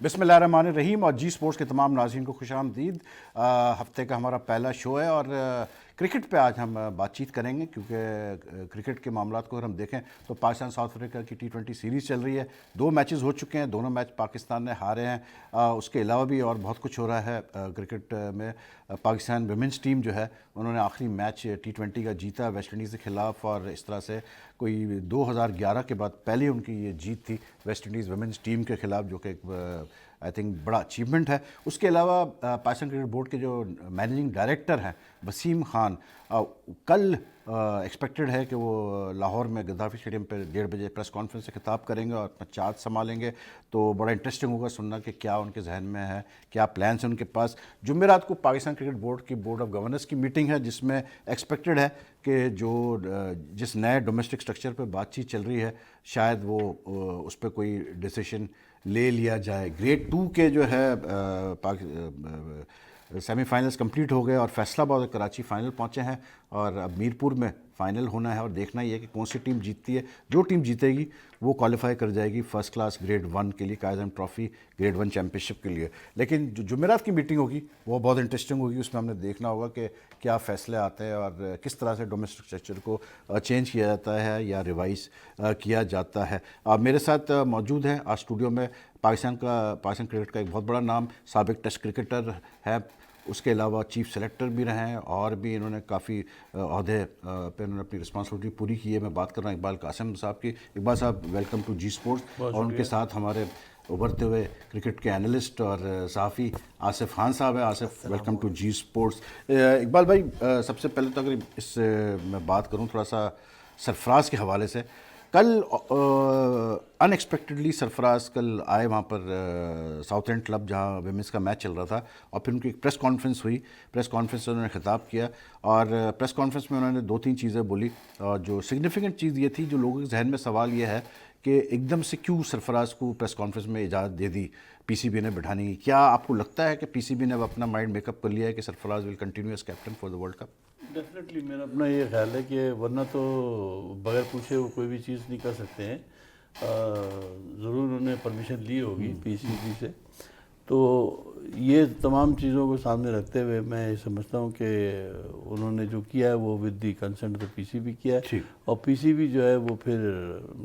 بسم اللہ الرحمن الرحیم اور جی سپورٹس کے تمام ناظرین کو خوش آمدید۔ ہفتے کا ہمارا پہلا شو ہے اور کرکٹ پہ آج ہم بات چیت کریں گے، کیونکہ کرکٹ کے معاملات کو اگر ہم دیکھیں تو پاکستان ساؤتھ افریقہ کی T20 سیریز چل رہی ہے۔ 2 میچز ہو چکے ہیں، دونوں میچ پاکستان نے ہارے ہیں۔ اس کے علاوہ بھی اور بہت کچھ ہو رہا ہے کرکٹ میں۔ پاکستان ویمنس ٹیم جو ہے انہوں نے آخری میچ T20 کا جیتا ویسٹ انڈیز کے خلاف، اور اس طرح سے کوئی 2011 کے بعد پہلے ان کی یہ جیت تھی ویسٹ انڈیز ویمنس ٹیم کے خلاف، جو کہ ایک آئی تھنک بڑا اچیومنٹ ہے۔ اس کے علاوہ پاکستان کرکٹ بورڈ کے جو مینیجنگ ڈائریکٹر ہیں وسیم خان، کل ایکسپیکٹڈ ہے کہ وہ لاہور میں غدافی اسٹیڈیم پہ 1:30 بجے پریس کانفرنس سے خطاب کریں گے اور اپنا چارج سنبھالیں گے، تو بڑا انٹرسٹنگ ہوگا سننا کہ کیا ان کے ذہن میں ہے، کیا پلانس ہیں ان کے پاس۔ جمعرات کو پاکستان کرکٹ بورڈ کی بورڈ آف گورننس کی میٹنگ ہے، جس میں ایکسپیکٹڈ ہے کہ جس نئے ڈومیسٹک سٹرکچر پہ بات چیت چل رہی ہے شاید وہ اس پہ کوئی ڈیسیشن لے لیا جائے۔ گریڈ 2 کے جو ہے سیمی فائنلز کمپلیٹ ہو گئے اور فیصلہ آباد اور کراچی فائنل پہنچے ہیں، اور اب میرپور میں فائنل ہونا ہے اور دیکھنا یہ ہے کہ کون سی ٹیم جیتتی ہے۔ جو ٹیم جیتے گی وہ کوالیفائی کر جائے گی فرسٹ کلاس گریڈ 1 کے لیے، Quaid Azam trophy grade 1 champion شپ کے لیے۔ لیکن جو جمعرات کی میٹنگ ہوگی وہ بہت انٹرسٹنگ ہوگی، اس میں ہم نے دیکھنا ہوگا کہ کیا فیصلے آتے ہیں اور کس طرح سے ڈومیسٹک اسٹرکچر کو چینج کیا جاتا ہے یا ریوائز کیا جاتا ہے۔ میرے ساتھ موجود ہے آج اسٹوڈیو میں پاکستان کرکٹ کا ایک بہت بڑا نام، سابق ٹیسٹ کرکٹر ہے، اس کے علاوہ چیف سلیکٹر بھی رہے ہیں اور بھی انہوں نے کافی عہدے پہ انہوں نے اپنی رسپانسبلٹی پوری کی ہے۔ میں بات کر رہا ہوں اقبال قاسم صاحب کی۔ اقبال صاحب ویلکم ٹو جی سپورٹس، اور ان کے ساتھ ہمارے ابھرتے ہوئے کرکٹ کے انالسٹ اور صحافی آصف خان صاحب ہیں۔ Asif welcome to G sports. Iqbal بھائی، سب سے پہلے تو اگر اس میں بات کروں تھوڑا سا سرفراز کے حوالے سے، کل ان ایکسپیکٹڈلی سرفراز کل آئے وہاں پر ساؤتھ اینڈ کلب جہاں ویمنس کا میچ چل رہا تھا، اور پھر ان کی ایک پریس کانفرنس ہوئی۔ پریس کانفرنس سے انہوں نے خطاب کیا اور پریس کانفرنس میں انہوں نے 2-3 چیزیں بولی، اور جو سگنیفیکنٹ چیز یہ تھی، جو لوگوں کے ذہن میں سوال یہ ہے کہ ایک دم سے کیوں سرفراز کو پریس کانفرنس میں اجازت دے دی پی سی بی نے بٹھانے کی؟ کیا آپ کو لگتا ہے کہ پی سی بی نے اب اپنا مائنڈ میک اپ کر لیا ہے کہ Sarfaraz will continue as captain for the world cup? Definitely میرا اپنا یہ خیال ہے کہ ورنہ تو بغیر پوچھے وہ کوئی بھی چیز نہیں کر سکتے ہیں۔ ضرور انہوں نے پرمیشن لی ہوگی پی سی بی سے، تو یہ تمام چیزوں کو سامنے رکھتے ہوئے میں یہ سمجھتا ہوں کہ انہوں نے جو کیا ہے وہ ود دی کنسنٹ آف پی سی بی کیا ہے، اور پی سی بی جو ہے وہ پھر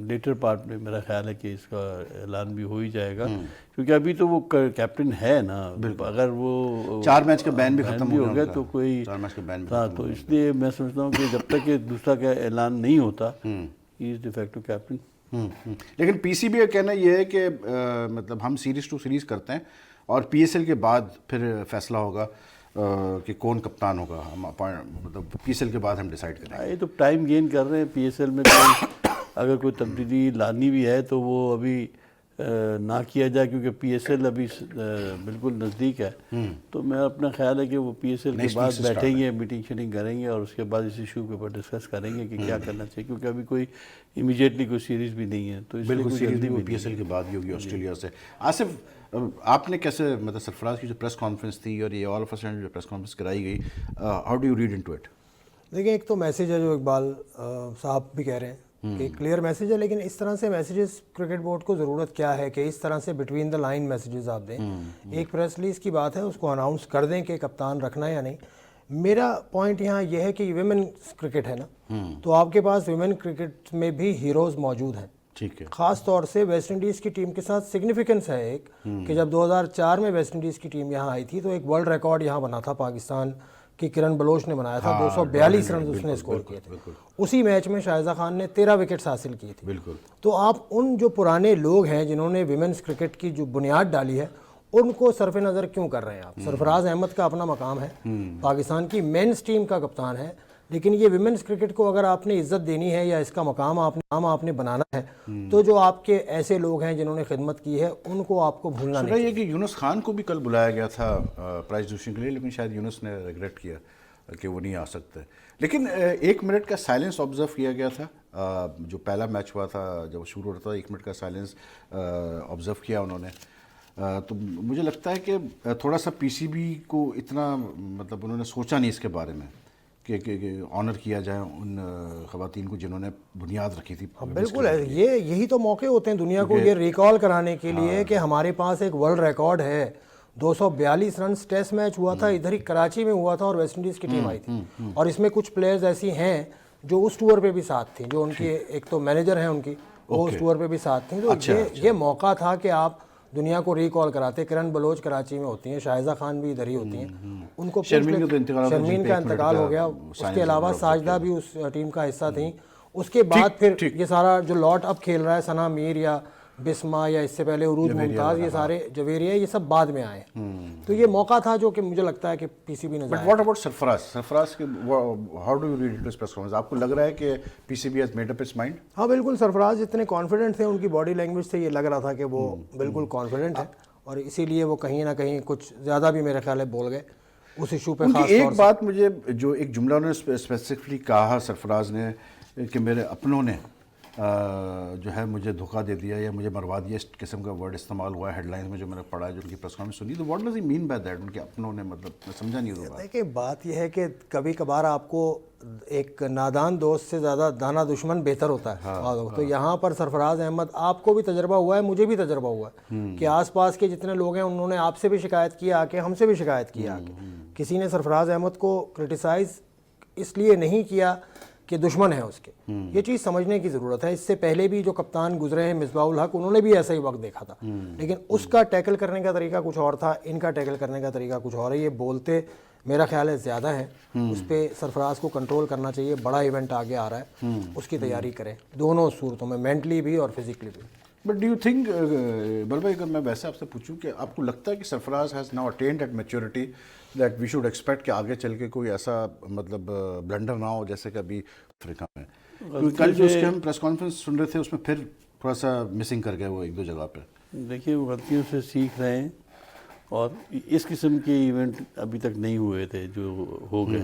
لیٹر پارٹ میں میرا خیال ہے کہ اس کا اعلان بھی ہو ہی جائے گا، کیونکہ ابھی تو وہ کیپٹن ہے نا۔ اگر وہ 4 میچ کا بین بھی ختم ہو گیا تو کوئی، ہاں، تو اس لیے میں سمجھتا ہوں کہ جب تک کہ دوسرا کا اعلان نہیں ہوتا ہی از ڈی فیکٹو کیپٹن۔ لیکن پی سی بی کا کہنا یہ ہے کہ مطلب ہم سیریز ٹو سیریز کرتے ہیں اور پی ایس ایل کے بعد پھر فیصلہ ہوگا کہ کون کپتان ہوگا، ہم مطلب پی ایس ایل کے بعد ہم ڈیسائیڈ کریں گے۔ یہ تو ٹائم گین کر رہے ہیں پی ایس ایل میں، کوئی اگر کوئی تبدیلی لانی بھی ہے تو وہ ابھی نہ کیا جائے، کیونکہ پی ایس ایل ابھی بالکل نزدیک ہے۔ تو میرا اپنا خیال ہے کہ وہ پی ایس ایل کے بعد بیٹھیں گے، میٹنگ شیٹنگ کریں گے اور اس کے بعد اس ایشو کے اوپر ڈسکس کریں گے کہ کیا کرنا چاہیے، کیونکہ ابھی کوئی امیجیٹلی کوئی سیریز بھی نہیں ہے، تو اس بالکل سیریز بھی پی ایس ایل کے بعد ہی ہوگی آسٹریلیا سے۔ آصف، آپ نے کیسے مطلب سرفراز کی جو پریس کانفرنس تھی اور یہ آل آف اے سڈن جو پریس کانفرنس کرائی گئی، how do you red into it? دیکھیں، ایک تو میسیج ہے جو اقبال صاحب بھی کہہ رہے ہیں کہ کلیئر میسیج ہے، لیکن اس طرح سے میسیجز کرکٹ بورڈ کو ضرورت کیا ہے کہ اس طرح سے بٹوین دا لائن میسیجز آپ دیں؟ ایک پریس ریلیز کی بات ہے، اس کو اناؤنس کر دیں کہ کپتان رکھنا ہے یا نہیں۔ میرا پوائنٹ یہاں یہ ہے کہ ویمن کرکٹ ہے نا، تو آپ کے پاس ویمن کرکٹ میں بھی ہیروز موجود ہیں، ٹھیک ہے۔ خاص طور سے ویسٹ انڈیز کی ٹیم کے ساتھ سگنیفیکنس ہے ایک کہ جب 2004 میں ویسٹ انڈیز کی ٹیم یہاں آئی تھی تو ایک ورلڈ ریکارڈ یہاں بنا تھا، پاکستان کی کرن بلوچ نے بنایا تھا، 242 رنز اس نے اسکور کیے تھے۔ اسی میچ میں شائزہ خان نے 13 وکٹس حاصل کی تھی۔ بالکل۔ تو آپ ان جو پرانے لوگ ہیں جنہوں نے ویمنس کرکٹ کی جو بنیاد ڈالی ہے ان کو صرف نظر کیوں کر رہے ہیں آپ؟ سرفراز احمد کا اپنا مقام ہے، پاکستان کی مینس ٹیم کا کپتان ہے، لیکن یہ ویمنس کرکٹ کو اگر آپ نے عزت دینی ہے یا اس کا مقام آپ نے بنانا ہے تو جو آپ کے ایسے لوگ ہیں جنہوں نے خدمت کی ہے ان کو آپ کو بھولنا نہیں۔ سنا یہ کہ یونس خان کو بھی کل بلایا گیا تھا پرائز ڈسٹریبیوشن کے لیے، لیکن شاید یونس نے ریگریٹ کیا کہ وہ نہیں آ سکتے۔ لیکن 1 منٹ کا سائلنس آبزرو کیا گیا تھا جو پہلا میچ ہوا تھا، جب شروع ہو رہا تھا 1 منٹ کا سائلنس آبزرو کیا انہوں نے۔ تو مجھے لگتا ہے کہ تھوڑا سا پی سی بی کو اتنا مطلب انہوں نے سوچا نہیں اس کے بارے میں کہ آنر کیا جائے ان خواتین کو جنہوں نے بنیاد رکھی تھی. بالکل ہے, یہی تو موقع ہوتے ہیں دنیا کو یہ ریکال کرانے کے لیے کہ ہمارے پاس ایک ورلڈ ریکارڈ ہے. 242 رنز ٹیسٹ میچ ہوا تھا, ادھر ہی کراچی میں ہوا تھا اور ویسٹ انڈیز کی ٹیم آئی تھی, اور اس میں کچھ پلیئرز ایسی ہیں جو اس ٹور پہ بھی ساتھ تھیں, جو ان کے ایک تو مینیجر ہیں ان کی, وہ اس ٹور پہ بھی ساتھ تھیں. تو یہ موقع تھا کہ آپ دنیا کو ریکال کراتے. کرن بلوچ کراچی میں ہوتی ہیں, شائزہ خان بھی ادھر ہی ہوتی ہیں, ان کو شرمین کا انتقال ہو گیا. اس کے علاوہ ساجدہ بھی اس ٹیم کا حصہ تھیں. اس کے بعد پھر یہ سارا جو لاٹ اب کھیل رہا ہے, ثنا میر یا بسما یا اس سے پہلے عروج ممتاز, یہ سارے جویریہ, یہ سب بعد میں آئے. تو یہ موقع تھا جو کہ مجھے لگتا ہے کہ پی سی بی نے. بٹ واٹ اباؤٹ سرفراز کے how do you read it press conference? آپ کو لگ رہا ہے کہ P C B has made up its mind? ہاں بالکل, سرفراز اتنے کانفیڈنٹ تھے, ان کی باڈی لینگویج سے یہ لگ رہا تھا کہ وہ بالکل کانفیڈنٹ ہے, اور اسی لیے وہ کہیں نہ کہیں کچھ زیادہ بھی میرے خیال ہے بول گئے اس ایشو پہ. خاص طور سے ایک بات مجھے, جو ایک جملہ انہوں نے اسپیسیفکلی کہا سرفراز نے, کہ میرے اپنوں نے جو ہے مجھے دھوکہ دے دیا یا مجھے مروا دیا, اس قسم کا ورڈ استعمال ہوا ہے ہیڈ لائنز میں جو میں نے پڑھا ہے, جو ان کی پریس کانفرنس سنی. تو what does he mean by that, ان کے اپنوں نے, مطلب میں سمجھا نہیں ہوگا. دیکھیں بات یہ ہے کہ کبھی کبھار آپ کو ایک نادان دوست سے زیادہ دانا دشمن بہتر ہوتا ہے. تو یہاں پر سرفراز احمد, آپ کو بھی تجربہ ہوا ہے, مجھے بھی تجربہ ہوا ہے کہ آس پاس کے جتنے لوگ ہیں انہوں نے آپ سے بھی شکایت کیا کہ ہم سے بھی شکایت کیا کہ کسی نے سرفراز احمد کو کرٹیسائز اس لیے نہیں کیا کہ دشمن ہے اس کے. یہ چیز سمجھنے کی ضرورت ہے. اس سے پہلے بھی جو کپتان گزرے ہیں, مصباح الحق, انہوں نے بھی ایسا ہی وقت دیکھا تھا, لیکن اس کا ٹیکل کرنے کا طریقہ کچھ اور تھا, ان کا ٹیکل کرنے کا طریقہ کچھ اور ہے. یہ بولتے میرا خیال ہے زیادہ ہیں, اس پہ سرفراز کو کنٹرول کرنا چاہیے. بڑا ایونٹ آگے آ رہا ہے, اس کی تیاری کریں دونوں صورتوں میں, مینٹلی بھی اور فزیکلی بھی. بٹ ڈو یو تھنک بل بھائی, اگر میں ویسے آپ سے پوچھوں کہ آپ کو لگتا ہے کہ Sarfaraz has now attained at maturity that we should expect کہ آگے چل کے کوئی ایسا مطلب بلنڈر نہ ہو جیسے کہ ابھی افریقہ میں؟ کیونکہ کل جو اس کے ہم پریس کانفرنس سن رہے تھے اس میں پھر تھوڑا سا مسنگ کر گئے وہ ایک دو جگہ پہ. دیکھیے وہ غلطیوں سے سیکھ رہے ہیں, اور اس قسم کے ایونٹ ابھی تک نہیں ہوئے تھے جو ہو گئے.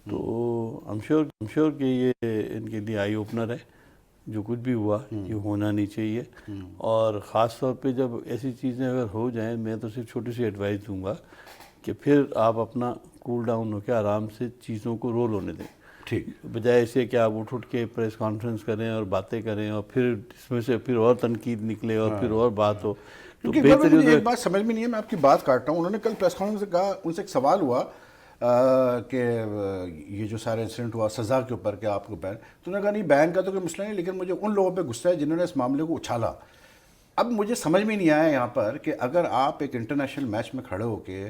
تو I'm sure کہ یہ ان کے لیے آئی اوپنر ہے. جو کچھ بھی ہوا یہ ہونا نہیں چاہیے, اور خاص طور پہ جب ایسی چیزیں اگر ہو جائیں, میں تو صرف چھوٹی سی ایڈوائس دوں گا کہ پھر آپ اپنا کول ڈاؤن ہو کے آرام سے چیزوں کو رول ہونے دیں. ٹھیک, بجائے اسے کہ آپ اٹھ کے پریس کانفرنس کریں اور باتیں کریں, اور پھر اس میں سے پھر اور تنقید نکلے اور پھر اور بات ہو. تو کیونکہ مجھے ایک بات سمجھ میں نہیں ہے, میں آپ کی بات کاٹ رہا ہوں. انہوں نے کل پریس کانفرنس سے کہا, ان سے ایک سوال ہوا کہ یہ جو سارا انسیڈنٹ ہوا سزا کے اوپر, کہ آپ کو بین, تو انہوں نے کہا نہیں بین کا تو کوئی مسئلہ نہیں, لیکن مجھے ان لوگوں پہ غصہ ہے جنہوں نے اس معاملے کو اچھالا. اب مجھے سمجھ میں نہیں آیا یہاں پر کہ اگر آپ ایک انٹرنیشنل میچ میں کھڑے ہو کے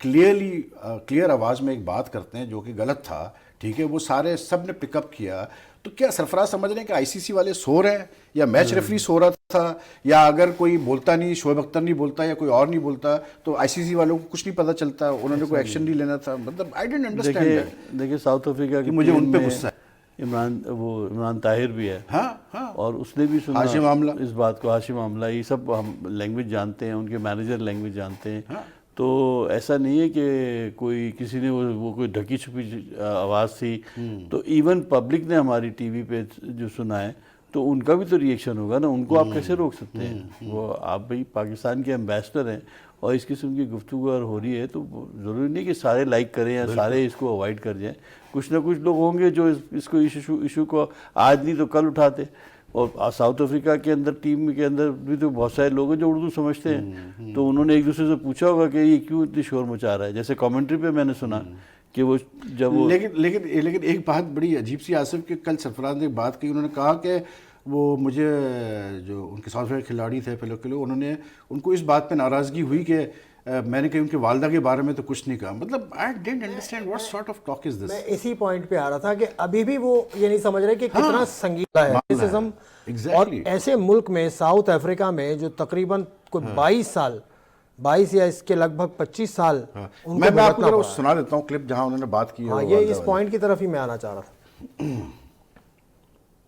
کلیئر آواز میں ایک بات کرتے ہیں جو کہ غلط تھا, ٹھیک ہے, وہ سارے سب نے پک اپ کیا, تو کیا سرفراز سمجھ رہے ہیں کہ آئی سی سی والے سو رہے ہیں, یا میچ ریفری سو رہا تھا, یا اگر کوئی بولتا نہیں, شعیب اختر نہیں بولتا یا کوئی اور نہیں بولتا, تو آئی سی سی والوں کو کچھ نہیں پتہ چلتا, انہوں نے کوئی ایکشن نہیں لینا تھا؟ مطلب آئی ڈونٹ انڈرسٹینڈ دیٹ. دیکھیے ساؤتھ افریقہ کی مجھے ان پہ غصہ ہے. عمران طاہر بھی ہے, ہاں, اور اس نے بھی سنا ہاشم عاملہ, اس بات کو. ہاشم عاملہ, یہ سب ہم لینگویج جانتے ہیں, ان کے مینیجر لینگویج جانتے ہیں. تو ایسا نہیں ہے کہ کوئی کسی نے وہ کوئی ڈھکی چھپی آواز تھی. تو ایون پبلک نے ہماری ٹی وی پہ جو سنا ہے, تو ان کا بھی تو ری ایکشن ہوگا نا. ان کو آپ کیسے روک سکتے ہیں؟ وہ آپ بھائی پاکستان کے ایمبیسڈر ہیں, اور اس قسم کی گفتگو اگر ہو رہی ہے تو ضروری نہیں کہ سارے لائک کریں یا سارے اس کو اوائڈ کر جائیں. کچھ نہ کچھ لوگ ہوں گے جو اس کو ایشو کو آج نہیں تو کل اٹھاتے. اور ساؤتھ افریقہ کے اندر ٹیم کے اندر بھی تو بہت سارے لوگ ہیں جو اردو سمجھتے ہیں, تو انہوں نے ایک دوسرے سے پوچھا ہوگا کہ یہ کیوں اتنی شور مچا رہا ہے. جیسے کامنٹری پہ میں نے سنا کہ وہ جب وہ لیکن ایک بات بڑی عجیب سی آصف, کہ کل سرفراز نے ایک بات کی, انہوں نے کہا کہ وہ مجھے جو ان کے ساؤتھ افریقہ کھلاڑی تھے فیلو کے لوگ, انہوں نے ان کو اس بات پہ ناراضگی ہوئی کہ میں نے کہا ان کے والدہ کے بارے میں تو کچھ نہیں کہا. مطلب I don't understand what sort of talk is this. میں اسی پوائنٹ پہ آ رہا تھا کہ ابھی بھی وہ یہ نہیں سمجھ رہے کہ کتنا سنگین ہے ریسزم. اور ایسے ملک میں, ساؤتھ افریقہ میں, جو تقریباً کوئی 22 یا اس کے لگ بھگ 25 سال میں آپ کو سنا دیتا ہوں کلپ جہاں انہوں نے بات کی ہے. یہ اس پوائنٹ کی طرف ہی میں آنا چاہ رہا تھا.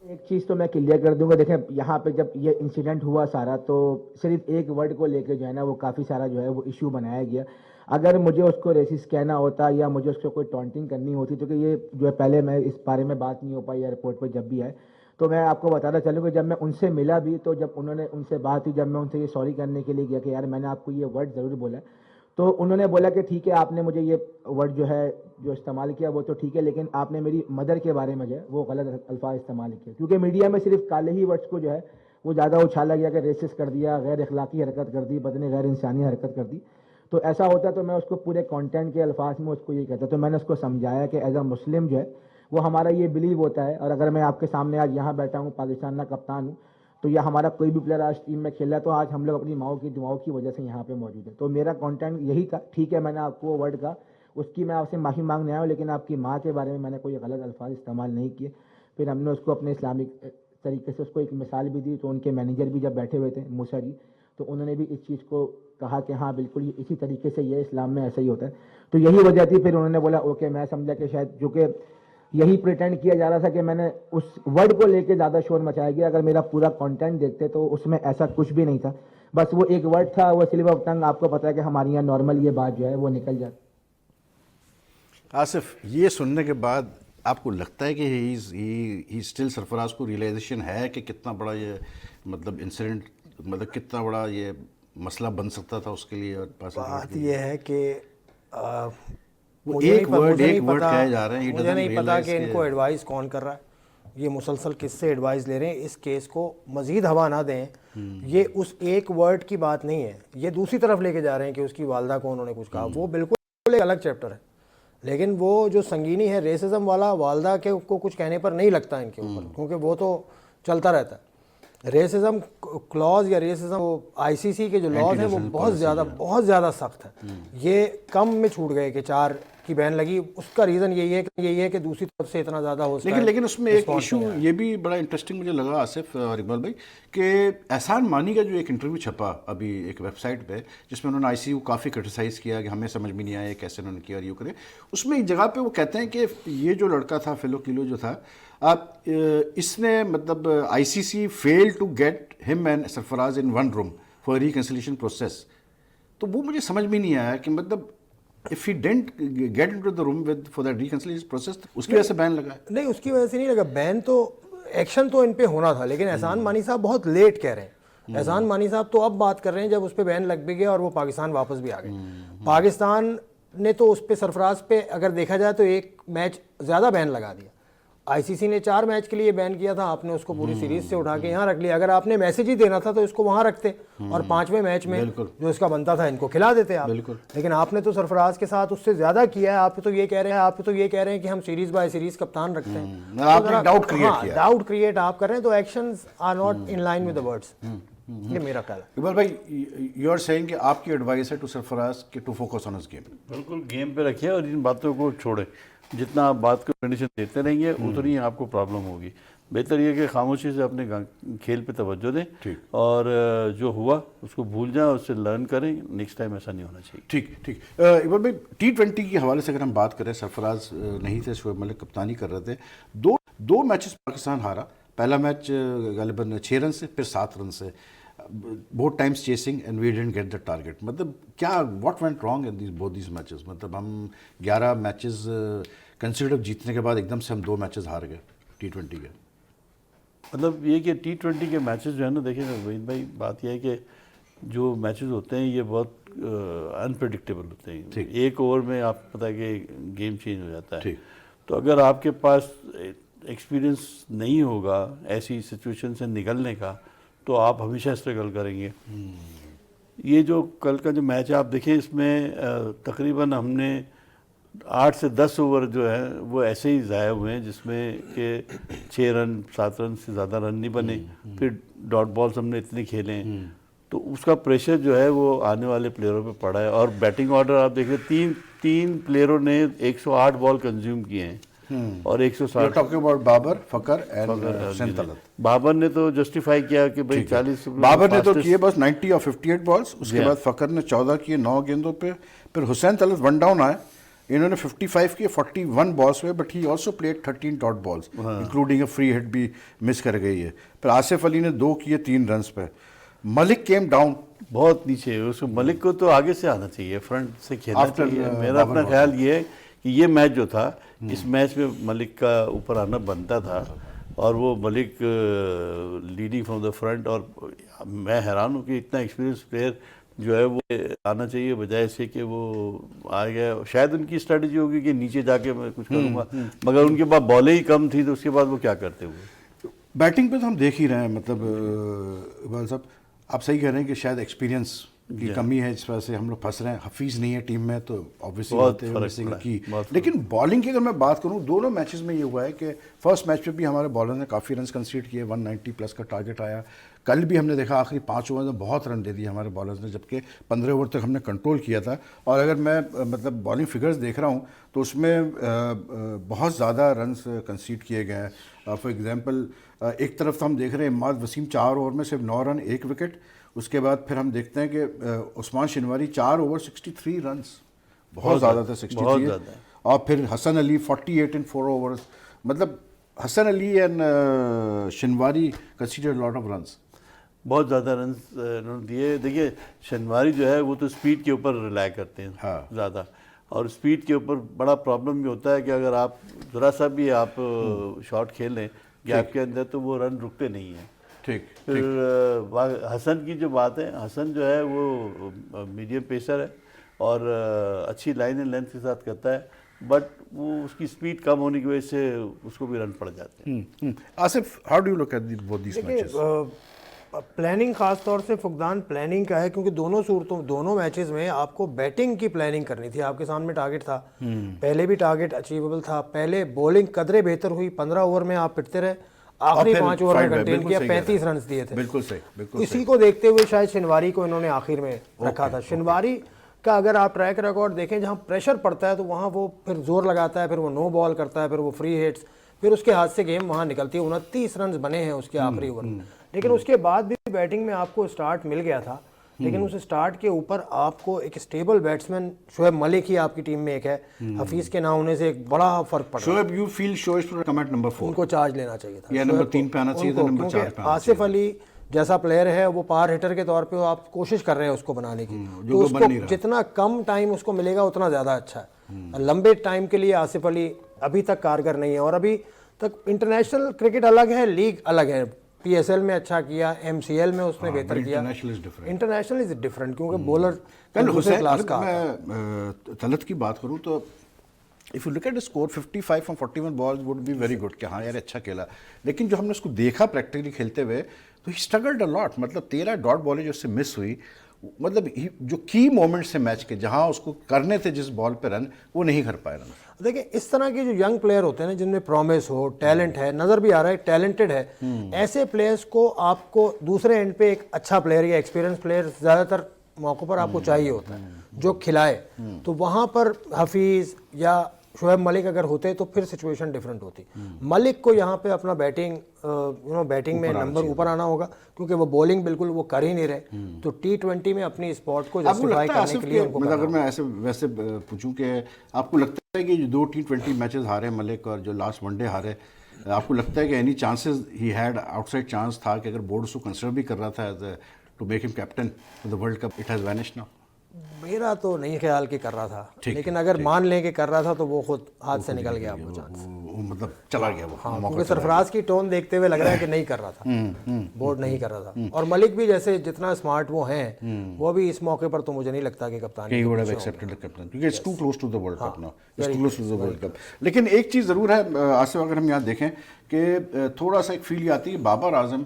ایک چیز تو میں کلیئر کر دوں گا. دیکھیں یہاں پہ جب یہ انسیڈنٹ ہوا سارا, تو صرف ایک ورڈ کو لے کے جو ہے نا وہ کافی سارا جو ہے وہ ایشو بنایا گیا. اگر مجھے اس کو ریسسٹ کہنا ہوتا یا مجھے اس کو کوئی ٹانٹنگ کرنی ہوتی, تو کہ یہ جو ہے پہلے میں اس بارے میں بات نہیں ہو پائی ایئرپورٹ پہ جب بھی آئے. تو میں آپ کو بتانا چلوں کہ جب میں ان سے ملا بھی, تو جب انہوں نے ان سے بات ہوئی, جب میں ان سے یہ سوری کرنے کے لیے گیا کہ یار میں نے آپ کو یہ ورڈ ضرور بولا ہے, تو انہوں نے بولا کہ ٹھیک ہے آپ نے مجھے یہ ورڈ جو ہے جو استعمال کیا وہ تو ٹھیک ہے، لیکن آپ نے میری مدر کے بارے میں جو ہے وہ غلط الفاظ استعمال کیے، کیونکہ میڈیا میں صرف کالے ہی ورڈس کو جو ہے وہ زیادہ اچھالا گیا کہ ریسس کر دیا، غیر اخلاقی حرکت کر دی، پتہ نہیں غیر انسانی حرکت کر دی. تو ایسا ہوتا تو میں اس کو پورے کانٹینٹ کے الفاظ میں اس کو یہ کہتا. تو میں نے اس کو سمجھایا کہ ایز اے مسلم جو ہے وہ ہمارا یہ بلیو ہوتا ہے، اور اگر میں آپ کے سامنے آج یہاں بیٹھا ہوں، پاکستان کا کپتان ہوں، تو یا ہمارا کوئی بھی پلیئر آج ٹیم میں کھیلا تو آج ہم لوگ اپنی ماؤں کی دعاؤں کی وجہ سے یہاں پہ موجود ہے. تو میرا کانٹینٹ یہی تھا. ٹھیک ہے میں نے آپ کو ورڈ کا اس کی میں آپ سے معافی مانگنے آیا ہوں، لیکن آپ کی ماں کے بارے میں نے کوئی غلط الفاظ استعمال نہیں کیے. پھر ہم نے اس کو اپنے اسلامک طریقے سے اس کو ایک مثال بھی دی. تو ان کے مینیجر بھی جب بیٹھے ہوئے تھے موسیٰ جی، تو انہوں نے بھی اس چیز کو کہا کہ ہاں بالکل یہ اسی طریقے سے یہ اسلام میں ایسا ہی ہوتا ہے. تو یہی وجہ تھی. پھر انہوں نے بولا اوکے، میں سمجھا کہ شاید جو کہ یہی پریٹینڈ کیا جا رہا تھا کہ میں نے اس ورڈ کو لے کے زیادہ شور مچایا گیا. اگر میرا پورا کانٹینٹ دیکھتے تو اس میں ایسا کچھ بھی نہیں تھا، بس وہ ایک ورڈ تھا، وہ سلپ آف ٹنگ. آپ کو پتا ہے کہ ہمارے یہاں نارمل یہ بات جو ہے وہ نکل جاتی. آصف، یہ سننے کے بعد آپ کو لگتا ہے کہ ہی اسٹل سرفراز کو ریئلائزیشن ہے کہ کتنا بڑا یہ مطلب انسیڈنٹ، مطلب کتنا بڑا یہ مسئلہ بن سکتا تھا اس کے لیے؟ اور بات یہ ہے کہ ایک ورڈ کہے جا رہے ہیں، مجھے نہیں پتا کہ ان کو ایڈوائز کون کر رہا ہے. یہ مسلسل کس سے ایڈوائز لے رہے ہیں. اس کیس کو مزید ہوا نہ دیں. یہ اس ایک ورڈ کی بات نہیں ہے، یہ دوسری طرف لے کے جا رہے ہیں کہ اس کی والدہ کو انہوں نے کچھ کہا. وہ بالکل ایک الگ چیپٹر ہے، لیکن وہ جو سنگینی ہے ریسزم والا، والدہ کے کو کچھ کہنے پر نہیں لگتا ان کے اوپر، کیونکہ وہ تو چلتا رہتا ہے. ریسزم کلاز یا ریسزم آئی سی سی کے جو لاز ہیں وہ بہت زیادہ سخت ہے. یہ کم میں چھوٹ گئے کہ 4 کی بین لگی. اس کا ریزن یہی ہے کہ دوسری طرف سے اتنا زیادہ ہو سکتا ہے. لیکن اس میں ایک ایشو یہ بھی بڑا انٹرسٹنگ مجھے لگا آصف اور اقبال بھائی، کہ احسان مانی کا جو ایک انٹرویو چھپا ابھی ایک ویب سائٹ پہ، جس میں انہوں نے آئی سی یو کافی کرٹیسائز کیا کہ ہمیں سمجھ میں نہیں آیا کیسے انہوں نے کیا اور یوں کرے. اس میں ایک جگہ پہ وہ کہتے ہیں کہ یہ جو لڑکا تھا فیلو کلو جو تھا، اس نے مطلب I C C fail to get him and Sarfaraz in one room for reconciliation process. تو وہ مجھے سمجھ میں نہیں آیا کہ مطلب if he didn't get into the room with for that reconciliation process، اس کی وجہ سے بین لگا ہے؟ نہیں، اس کی وجہ سے نہیں لگا بین. تو ایکشن تو ان پہ ہونا تھا، لیکن احسان مانی صاحب بہت لیٹ کہہ رہے ہیں. احسان مانی صاحب تو اب بات کر رہے ہیں جب اس پہ بین لگ بھی گیا اور وہ پاکستان واپس بھی آ گئے. پاکستان نے تو اس پہ سرفراز پہ اگر دیکھا جائے تو ایک میچ زیادہ بین لگا دیا. آئی سی سی نے 4 میچ کے لیے بین کیا تھا، آپ نے اس کو پوری سیریز سے اٹھا کے یہاں رکھ لیا. اگر آپ نے میسج ہی دینا تھا تو اس کو وہاں رکھتے اور 5ویں میچ میں جو اس کا بنتا تھا ان کو کھلا دیتے آپ. لیکن آپ نے تو سرفراز کے ساتھ اس سے زیادہ کیا ہے. آپ تو یہ کہہ رہے ہیں کہ ہم سیریز بائی سیریز کپتان رکھتے ہیں. آپ نے ڈاؤٹ کریٹ آپ کر رہے ہیں، تو actions are not in line with the words. یہ میرا خیال ہے. اقبال بھائی، یو آر سیئنگ کہ آپ کی ایڈوائس ہے ٹو سرفراز کہ to focus on his game. بالکل گیم پہ رکھیں اور ان باتوں کو چھوڑیں. جتنا آپ بات کو کنڈیشن دیتے رہیں گے اتنی آپ کو پرابلم ہوگی. بہتر یہ کہ خاموشی سے اپنے کھیل پہ توجہ دیں اور جو ہوا اس کو بھول جائیں اور اس سے لرن کریں. نیکسٹ ٹائم ایسا نہیں ہونا چاہیے. ٹھیک. اقبال بھائی، T20 کے حوالے سے اگر ہم بات کریں، سرفراز نہیں تھے، شعیب ملک کپتانی کر رہے تھے. دو میچز پاکستان ہارا. پہلا میچ غالباً 6 رن سے، پھر 7 رن سے. بہت times chasing and we didn't get the target. مطلب کیا what went wrong in both these matches? مطلب ہم 11 میچز کنسیڈر جیتنے کے بعد ایک دم سے ہم 2 میچز ہار گئے T20 کے. مطلب یہ کہ T20 کے میچز جو ہے نا، دیکھیں وحید بھائی، بات یہ ہے کہ جو میچز ہوتے ہیں یہ بہت انپریڈکٹیبل ہوتے ہیں. ایک اوور میں آپ پتہ ہے کہ گیم چینج ہو جاتا ہے. تو اگر آپ کے پاس ایکسپیرینس نہیں ہوگا ایسی سچویشن سے نکلنے کا تو آپ ہمیشہ اسٹرگل کریں گے. یہ جو کل کا جو میچ ہے آپ دیکھیں، اس میں تقریباً ہم نے 8 سے 10 اوور جو ہے وہ ایسے ہی ضائع ہوئے ہیں جس میں کہ 6 رن 7 رن سے زیادہ رن نہیں بنے. پھر ڈاٹ بالز ہم نے اتنے کھیلے ہیں. تو اس کا پریشر جو ہے وہ آنے والے پلیئروں پہ پڑا ہے. اور بیٹنگ آرڈر آپ دیکھ رہے، تین پلیئروں نے 108 بال کنزیوم کیے ہیں اور 160. بابر، فخر اینڈ حسین طلعت. بابر نے تو جسٹیفائی کیا کہ بھائی 40 بابر نے تو کیے بس 90 اور 58 بالز. اس کے بعد فخر نے 14 کیے 9 گیندوں پہ. پھر حسین طلعت 1 ڈاؤن آئے، انہوں نے 55 کیے 41 بالز پہ. But he also played 13 dot balls including a free hit بھی مس کر گئی ہے. پھر آصف علی نے 2 کیے 3 رنز پہ. ملک کیم ڈاؤن بہت نیچے. اس کو ملک کو تو آگے سے آنا چاہیے، فرنٹ سے کھیلنا چاہیے. میرا اپنا خیال یہ ہے کہ یہ میچ جو تھا، اس میچ میں ملک کا اوپر آنا بنتا تھا اور وہ ملک لیڈنگ فرام دا فرنٹ. اور میں حیران ہوں کہ اتنا ایکسپیرینس پلیئر جو ہے وہ آنا چاہیے، بجائے اس کے کہ وہ آ گیا. شاید ان کی اسٹریٹجی ہوگی کہ نیچے جا کے میں کچھ کروں گا، مگر ان کے پاس بالیں ہی کم تھی، تو اس کے بعد وہ کیا کرتے ہوئے. بیٹنگ پہ تو ہم دیکھ ہی رہے ہیں، مطلب اقبال صاحب آپ صحیح کہہ رہے ہیں کہ شاید ایکسپیرینس کی کمی ہے جس وجہ سے ہم لوگ پھنس رہے ہیں. حفیظ نہیں ہے ٹیم میں تو آبویسلی بہت بات ہے فرق مسنگ پڑا ہے، کی. بہت فرق. لیکن بالنگ کی اگر میں بات کروں دونوں میچز میں یہ ہوا ہے کہ فرسٹ میچ پہ بھی ہمارے بالر نے کافی رنز کنسیڈ کیے، 190 پلس کا ٹارگیٹ آیا. کل بھی ہم نے دیکھا آخری 5 اوور میں بہت رن دے دیے ہمارے بالرز نے، جبکہ 15 اوور تک ہم نے کنٹرول کیا تھا. اور اگر میں مطلب بالنگ فگرز دیکھ رہا ہوں تو اس میں بہت زیادہ رنز کنسیڈ کیے گئے ہیں. فار ایگزامپل ایک طرف تو ہم دیکھ رہے ہیں اماد وسیم 4 اوور میں صرف 9 رن 1 وکٹ. اس کے بعد پھر ہم دیکھتے ہیں کہ عثمان شنواری 4 اوور 63 رنز، بہت زیادہ تھا 63. اور پھر حسن علی 48 ان 4 اوورز. مطلب Hasan Ali and Shinwari conceded lot of runs, بہت زیادہ رنز انہوں نے دیے. دیکھیے شنواری جو ہے وہ تو اسپیڈ کے اوپر ریلائی کرتے ہیں زیادہ، اور اسپیڈ کے اوپر بڑا پرابلم بھی ہوتا ہے کہ اگر آپ ذرا سا بھی آپ شاٹ کھیل لیں گیپ کے اندر تو وہ رن رکتے نہیں ہیں. ٹھیک. پھر حسن کی جو بات ہے، حسن جو ہے وہ میڈیم پیسر ہے اور اچھی لائن اینڈ لینتھ کے ساتھ کرتا ہے، بٹ وہ اس کی اسپیڈ کم ہونے کی وجہ سے اس کو بھی رن پڑ جاتے ہیں. Asif how do you look at both these matches? Planning خاص طور سے فقدان پلاننگ کا ہے، کیونکہ دونوں میچز میں آپ کو بیٹنگ کی پلاننگ کرنی تھی. آپ کے سامنے ٹارگٹ تھا، پہلے بھی ٹارگٹ اچیویبل تھا. پہلے بولنگ قدرے بہتر ہوئی، 15 اوور میں آپ پٹتے رہے، آخری 5 اوور میں کنٹین کیا، 35 رنز دیے تھے. بالکل صحیح، بالکل اسی کو دیکھتے ہوئے شاید شنواری کو انہوں نے آخر میں رکھا تھا. شنواری کا اگر آپ ٹریک ریکارڈ دیکھیں، جہاں پریشر پڑتا ہے تو وہاں وہ پھر زور لگاتا ہے، پھر وہ نو بال کرتا ہے، پھر وہ فری ہٹس، پھر اس کے ہاتھ سے گیم وہاں نکلتی ہے. 29 رنز بنے ہیں اس کے آخری اوور میں. لیکن اس کے بعد بھی بیٹنگ میں آپ کو سٹارٹ مل گیا تھا، لیکن اس سٹارٹ کے اوپر آپ کو ایک اسٹیبل بیٹسمین شعیب ملک ہی آپ کی ٹیم میں ایک ہے، حفیظ کے نہ ہونے سے ایک بڑا فرق پڑا. Shoaib you feel Shoaib to come at number 4؟ ان کو چارج لینا چاہیے تھا، یا نمبر 3 پہ آنا چاہیے تھا، نمبر 4 پہ. آصف علی جیسا پلیئر ہے وہ پار ہٹر کے طور پہ آپ کوشش کر رہے ہیں اس کو بنانے کی، تو اس کو جتنا کم ٹائم اس کو ملے گا اتنا زیادہ اچھا ہے. لمبے ٹائم کے لیے آصف علی ابھی تک کارگر نہیں ہے، اور ابھی تک انٹرنیشنل کرکٹ الگ ہے، لیگ الگ ہے. پی ایس ایل میں اچھا کیا، ایم سی ایل میں اس نے بہتر کیا، انٹرنیشنل از ڈفرینٹ کیونکہ بولر دوسرے کلاس کا. میں طلعت کی بات کروں تو if you look at the score 55 from 41 balls would be very good کہ ہاں یار اچھا کھیلا. لیکن جو ہم نے اس کو دیکھا پریکٹیکلی کھیلتے ہوئے تو ہی اسٹرگلڈ اے لاٹ. مطلب 13 ڈاٹ بالیں جو اس سے مس ہوئی، مطلب جو کی مومنٹس ہیں میچ کے جہاں اس کو کرنے تھے جس بال پہ رن، وہ نہیں کر پائے رن. دیکھیں اس طرح کے جو ینگ پلیئر ہوتے ہیں نا، جن میں پرومس ہو، ٹیلنٹ ہے، نظر بھی آ رہا ہے ٹیلنٹڈ ہے، ایسے پلیئرس کو آپ کو دوسرے اینڈ پہ ایک اچھا پلیئر یا ایکسپیرینس پلیئر زیادہ تر موقع پر آپ کو چاہیے ہوتا ہے جو کھلائے. تو وہاں پر حفیظ یا شعیب ملک اگر ہوتے تو پھر سچویشن ڈیفرنٹ ہوتی. ملک کو یہاں پہ اپنا بیٹنگ میں نمبر اوپر آنا ہوگا، کیونکہ وہ بولنگ بالکل وہ کر ہی نہیں رہے. تو T20 میں اپنی اسپاٹ کو جسٹیفائی کرنے کے لیے ان کو، اگر میں ایسے ویسے پوچھوں کہ آپ کو لگتا ہے کہ جو 2 T20 میچز ہارے ملک اور جو لاسٹ ون ڈے ہارے، آپ کو لگتا ہے کہ any chances he had out side chance تھا کہ اگر بورڈ اس کو کنسیڈر بھی کر رہا تھا ایز ٹو میک ہم captain of the world cup, it has vanished now? میرا تو نہیں خیال کہ کر رہا تھا، لیکن اگر مان لیں کہ کر رہا تھا تو وہ خود ہاتھ سے نکل گیا وہ چانس، مطلب چلا گیا وہ. کیونکہ سرفراز کی ٹون دیکھتے ہوئے لگ رہا ہے کہ نہیں کر رہا تھا، بورڈ نہیں کر رہا تھا. اور ملک بھی جیسے جتنا اسمارٹ وہ ہیں، وہ بھی اس موقع پر تو مجھے نہیں لگتا کہ کپتان he would have accepted the captain کیونکہ it's too close to the World Cup now. It's too close to the World Cup. لیکن ایک چیز ضرور ہے آصف، اگر ہم یہاں دیکھیں کہ تھوڑا سا ایک فیل یہ آتی ہے بابر اعظم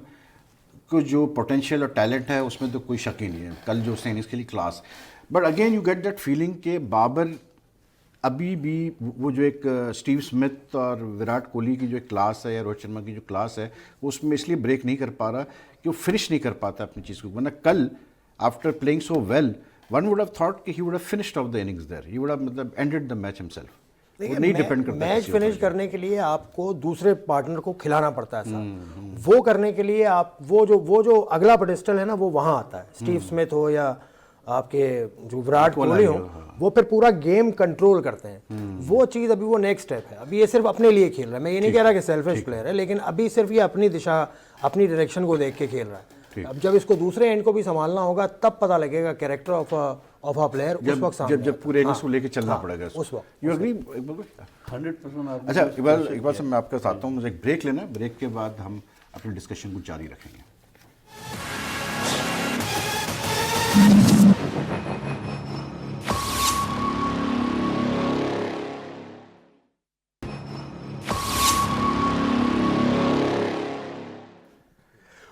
کو جو پوٹینشیل اور ٹیلنٹ ہے اس میں تو کوئی شک ہی نہیں ہے. کل جو اس نے اس کے لیے class, but again you get that feeling کہ بابر ابھی بھی وہ جو ایک اسٹیو اسمتھ اور وراٹ کوہلی کی جو ایک کلاس ہے یا روہت شرما کی جو کلاس ہے، وہ اس میں اس لیے بریک نہیں کر پا رہا کہ وہ فنش نہیں کر پاتا اپنی چیز کو. ورنہ کل after playing so well one would have thought کہ he would have finished off the innings there, he would have مطلب اینڈڈ دا میچ ہمسیلف. نہیں ڈیپینڈ کرتا میچ فنش کرنے کے لیے آپ کو دوسرے پارٹنر کو کھلانا پڑتا ہے سر. وہ کرنے کے لیے آپ وہ جو اگلا پیڈسٹل ہے نا وہ وہاں آتا ہے. اسٹیو اسمتھ ہو یا آپ کے جو وراٹ کوہلی ہو، وہ پھر پورا گیم کنٹرول کرتے ہیں. وہ چیز ابھی وہ نیکسٹ اسٹیپ ہے. ابھی یہ صرف اپنے لیے کھیل رہا ہے، میں یہ نہیں کہہ رہا کہ سیلفش پلیئر ہے، لیکن ابھی صرف یہ اپنی دشا اپنی ڈائریکشن کو دیکھ کے کھیل رہا ہے. اب جب اس کو دوسرے اینڈ کو بھی سنبھالنا ہوگا تب پتہ لگے گا کیریکٹر آف اے پلیئر. اس وقت جب پورے اننگز کو لے کے چلنا پڑے گا اس وقت. You agree? 100%. اچھا اقبال صاحب میں آپ کے ساتھ ہوں، مجھے ایک بریک لینا ہے، بریک کے بعد ہم اپنی ڈسکشن کو جاری رکھیں گے.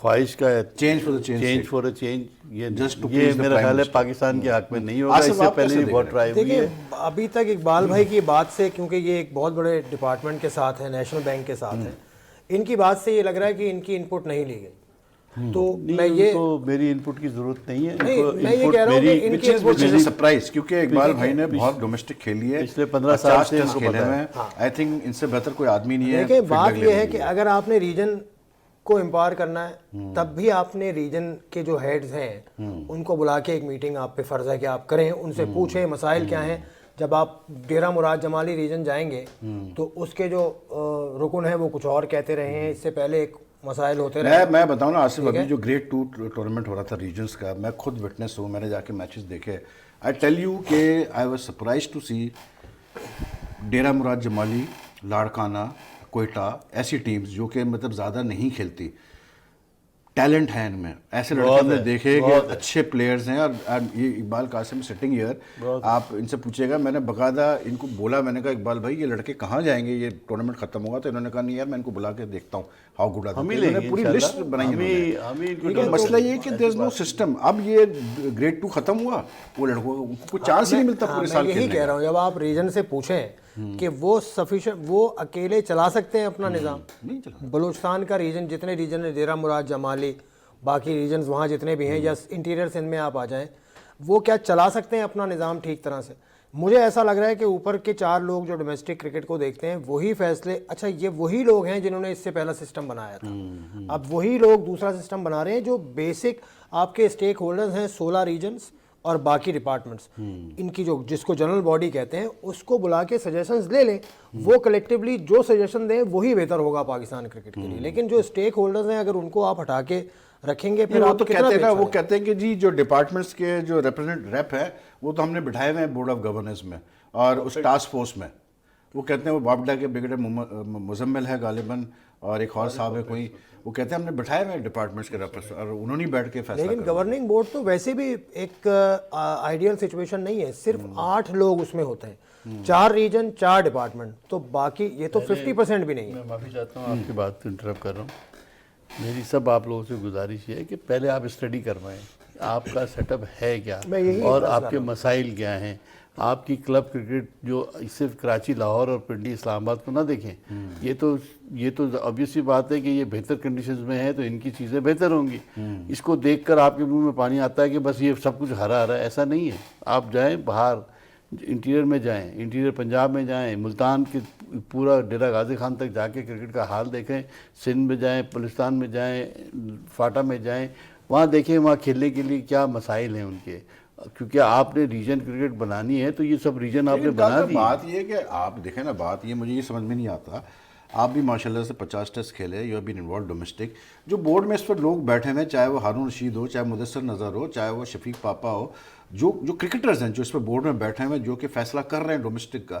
خواہش کا ہے change for change change for a change, یہ Just to یہ please the میرا Prime خیال ہے Minister. پاکستان کے حق میں نہیں ہوگا. آصف اس سے آپ پہلے کیسے بھی دیکھ بہت رہے ٹرائی ہوئی دیکھیں ہے. ابھی تک اقبال بھائی کی بات سے، کیونکہ یہ ایک بہت بڑے ڈپارٹمنٹ کے ساتھ ہے، نیشنل بینک کے ساتھ ہے، ان کی بات سے یہ لگ رہا ہے کہ ان کی انپٹ نہیں لی گئی. تو میں ان یہ کو میری انپٹ کی ضرورت نہیں ہے. نہیں، میں یہ کہہ رہا ہوں کہ ان کی which is a surprise کیونکہ اقبال بھائی نے بہت ڈومیسٹک کھیلی ہے، پچھلے 15 سال 50 سے ان ٹیسٹ کو کھیلے پتہ ہوئے ہے. ہیں. آئی تھنک ان سے بہتر کوئی آدمی نہیں ہے. دیکھیں بات یہ ہے کہ اگر آپ نے ریجن کو امپاور کرنا ہے تب بھی آپ نے ریجن کے جو ہیڈز ہیں ان کو بلا کے ایک میٹنگ آپ پہ فرض ہے کہ آپ کریں، ان سے پوچھیں مسائل کیا ہیں. جب آپ ڈیرہ مراد جمالی ریجن جائیں گے تو اس کے جو رکن ہیں وہ کچھ اور کہتے رہے ہیں، اس سے پہلے ایک مسائل ہوتے رہے. میں بتاؤں نا آصف، ابھی جو گریڈ 2 ٹورنامنٹ ہو رہا تھا ریجنس کا، میں خود وٹنس ہوں، میں نے جا کے میچز دیکھے. آئی ٹیل یو کہ آئی واز سرپرائز ٹو سی ڈیرہ مراد جمالی، لاڑکانہ، کوئٹہ، ایسی ٹیمز جو کہ مطلب زیادہ نہیں کھیلتی، ٹیلنٹ ہے ان میں. ایسے لڑکے ہم نے دیکھے کہ اچھے پلیئرز ہیں. اور یہ اقبال قاسم سٹنگ ایئر، آپ ان سے پوچھے گا، میں نے باقاعدہ ان کو بولا، میں نے کہا اقبال بھائی یہ لڑکے کہاں جائیں گے، یہ ٹورنامنٹ ختم ہوگا؟ تو انہوں نے کہا نہیں یار میں ان کو بلا کے دیکھتا ہوں ہاؤ گڈ آر ہم ہی دے. لیں انہوں گے نے پوری انشاءاللہ. لسٹ بنائی انہوں ہم نے. ہی لیکن مسئلہ یہ ہے کہ دیر از نو سسٹم. اب یہ گریڈ 2 ختم ہوا، وہ لڑکوں کو کوئی چانس ہی نہیں ملتا پورے سال میں یہی کہہ رہا ہوں، جب آپ ریجن سے پوچھیں کہ وہ سفیشینٹ، وہ اکیلے چلا سکتے ہیں اپنا نظام. بلوچستان کا ریجن، جتنے ریجن ہیں، ڈیرہ مراد جمالی، باقی ریجنز وہاں جتنے بھی ہیں، یا انٹیریئر سندھ میں آپ آ جائیں، وہ کیا چلا سکتے ہیں اپنا نظام ٹھیک طرح سے؟ مجھے ایسا لگ رہا ہے کہ اوپر کے 4 لوگ جو ڈومیسٹک کرکٹ کو دیکھتے ہیں وہی فیصلے، اچھا یہ وہی لوگ ہیں جنہوں نے اس سے پہلا سسٹم بنایا تھا، اب وہی لوگ دوسرا سسٹم بنا رہے ہیں. جو بیسک آپ کے اسٹیک ہولڈرز ہیں 16 ریجنز اور باقی ڈپارٹمنٹس، ان کی جو جس کو جنرل باڈی کہتے ہیں، اس کو بلا کے سجیشنز لے لیں. وہ کلیکٹیولی جو سجیشن دیں وہی بہتر ہوگا پاکستان کرکٹ کے لیے. لیکن جو اسٹیک ہولڈرز ہیں اگر ان کو آپ ہٹا کے رکھیں گے پھر وہ آپ تو کتنا کہتے ہیں نا، اچھا وہ کہتے ہیں کہ جی جو ڈپارٹمنٹس کے جو ریپ ہے وہ تو ہم نے بٹھائے ہوئے ہیں بورڈ آف گورننس میں اور اس ٹاسک فورس میں. وہ کہتے ہیں وہ بابڈا کے بیٹے مزمل ہے غالباً، اور ایک اور صاحب ہے کوئی، وہ کہتے ہیں ہم نے بٹھائے ہوئے ہیں ڈپارٹمنٹس کے ریپرس اور انہوں نے بیٹھ کے فیصلہ لیکن گورننگ بورڈ تو ویسے بھی ایک آئیڈیل سچویشن نہیں ہے. صرف 8 لوگ اس میں ہوتے ہیں، 4 ریجن 4 ڈپارٹمنٹ، تو باقی یہ تو 50% بھی نہیں ہے. میں معافی چاہتا ہوں آپ کی بات انٹرپٹ کر رہا ہوں. میری سب آپ لوگوں سے گزارش یہ ہے کہ پہلے آپ اسٹڈی کروائیں آپ کا سیٹ اپ ہے کیا اور آپ کے مسائل کیا ہیں. آپ کی کلب کرکٹ جو صرف کراچی، لاہور اور پنڈی، اسلام آباد کو نہ دیکھیں. یہ تو obvious سی بات ہے کہ یہ بہتر کنڈیشنز میں ہے تو ان کی چیزیں بہتر ہوں گی. اس کو دیکھ کر آپ کے منہ میں پانی آتا ہے کہ بس یہ سب کچھ ہرا ہے، ایسا نہیں ہے. آپ جائیں باہر، انٹیریئر میں جائیں، انٹیریئر پنجاب میں جائیں، ملتان کے پورا ڈیرہ غازی خان تک جا کے کرکٹ کا حال دیکھیں، سندھ میں جائیں، بلوچستان میں جائیں، فاٹا میں جائیں، وہاں دیکھیں وہاں کھیلنے کے لیے کیا مسائل ہیں ان کے. کیونکہ آپ نے ریجن کرکٹ بنانی ہے تو یہ سب ریجن آپ نے بنا دی. بات یہ ہے کہ آپ دیکھیں نا، بات یہ مجھے یہ سمجھ میں نہیں آتا. آپ بھی ماشاءاللہ سے 50 ٹیسٹ کھیلے، you have been involved domestic. جو بورڈ میں اس پر لوگ بیٹھے ہوئے، چاہے وہ ہارون رشید ہو، چاہے مدثر نظر ہو، چاہے وہ شفیق پاپا ہو، جو کرکٹرز ہیں جو اس پہ بورڈ میں بیٹھے ہوئے جو کہ فیصلہ کر رہے ہیں ڈومیسٹک کا،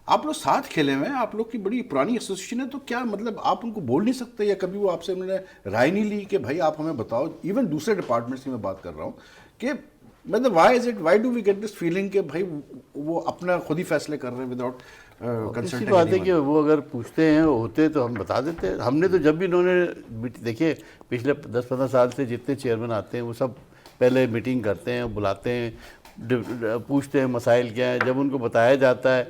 آپ لوگ ساتھ کھیلے ہوئے ہیں، آپ لوگ کی بڑی پرانی ایسوسیشن ہے. تو کیا مطلب آپ ان کو بول نہیں سکتے، یا کبھی وہ آپ سے انہوں نے رائے نہیں لی کہ بھائی آپ ہمیں بتاؤ؟ ایون دوسرے ڈپارٹمنٹس کی میں بات کر رہا ہوں کہ مطلب why do we get this feeling کہ بھائی وہ اپنا خود ہی فیصلے کر رہے ہیں وداؤٹ اسی بات ہے کہ وہ اگر پوچھتے ہیں ہوتے تو ہم بتا دیتے. ہم نے تو جب بھی انہوں نے دیکھیں پچھلے 10-15 سال سے جتنے چیئرمین آتے ہیں وہ سب پہلے میٹنگ کرتے ہیں، بلاتے ہیں، پوچھتے ہیں مسائل کیا ہیں. جب ان کو بتایا جاتا ہے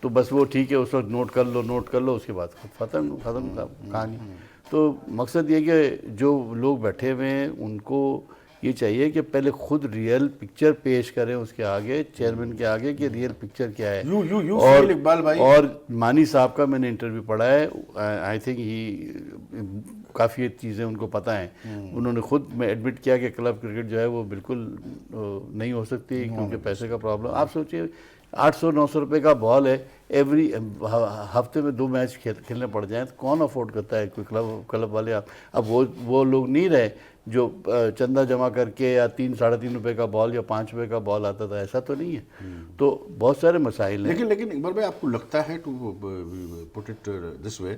تو بس وہ ٹھیک ہے اس وقت نوٹ کر لو، اس کے بعد ختم کہانی. تو مقصد یہ کہ جو لوگ بیٹھے ہوئے ہیں ان کو یہ چاہیے کہ پہلے خود ریئل پکچر پیش کریں اس کے آگے، چیئرمین کے آگے، کہ ریئل پکچر کیا ہے. اور مانی صاحب کا میں نے انٹرویو پڑھا ہے، آئی تھنک ہی کافی چیزیں ان کو پتہ ہیں. انہوں نے خود میں ایڈمٹ کیا کہ کلب کرکٹ جو ہے وہ بالکل نہیں ہو سکتی کیونکہ پیسے کا پرابلم. آپ سوچیں 800-900 روپے کا بال ہے، ایوری ہفتے میں 2 میچ کھیلنے پڑ جائیں تو کون افورڈ کرتا ہے؟ کوئی کلب والے. اب وہ لوگ نہیں رہے جو چندہ جمع کر کے یا 3-3.5 روپے کا بال یا 5 روپے کا بال آتا تھا، ایسا تو نہیں ہے. تو بہت سارے مسائل ہیں. لیکن اکبر بھائی آپ کو لگتا ہے ٹو پٹ اٹ دس وے،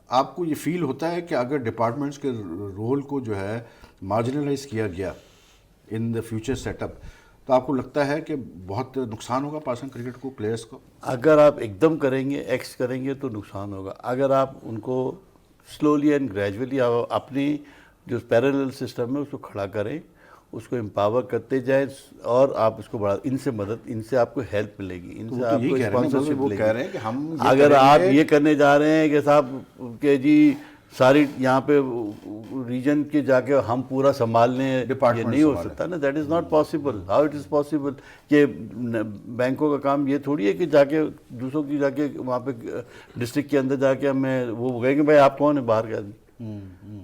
آپ کو یہ فیل ہوتا ہے کہ اگر ڈپارٹمنٹس کے رول کو جو ہے مارجنلائز کیا گیا ان دا فیوچر سیٹ اپ، تو آپ کو لگتا ہے کہ بہت نقصان ہوگا پاکستان کرکٹ کو، پلیئرس کو؟ اگر آپ ایک دم کریں گے، ایکس کریں گے تو نقصان ہوگا. اگر آپ ان کو سلولی اینڈ گریجولی اپنی جو پیرالل سسٹم ہے اس کو کھڑا کریں, اس کو امپاور کرتے جائیں, اور آپ اس کو بڑھا, ان سے مدد, ان سے آپ کو ہیلپ ملے گی, ان سے آپ کو اسپانسرشپ وہ ملے کہہ رہے ہیں گی. کہ ہم اگر آپ یہ کرنے جا رہے ہیں کہ صاحب کہ جی ساری یہاں پہ ریجن کے جا کے ہم پورا سنبھال لیں, یہ نہیں ہو سکتا نا, that is not possible. How it is possible کہ بینکوں کا کام یہ تھوڑی ہے کہ جا کے دوسروں کی جا کے وہاں پہ ڈسٹرکٹ کے اندر جا کے ہمیں وہ کہیں گے بھائی آپ کون ہیں باہر کے آدمی.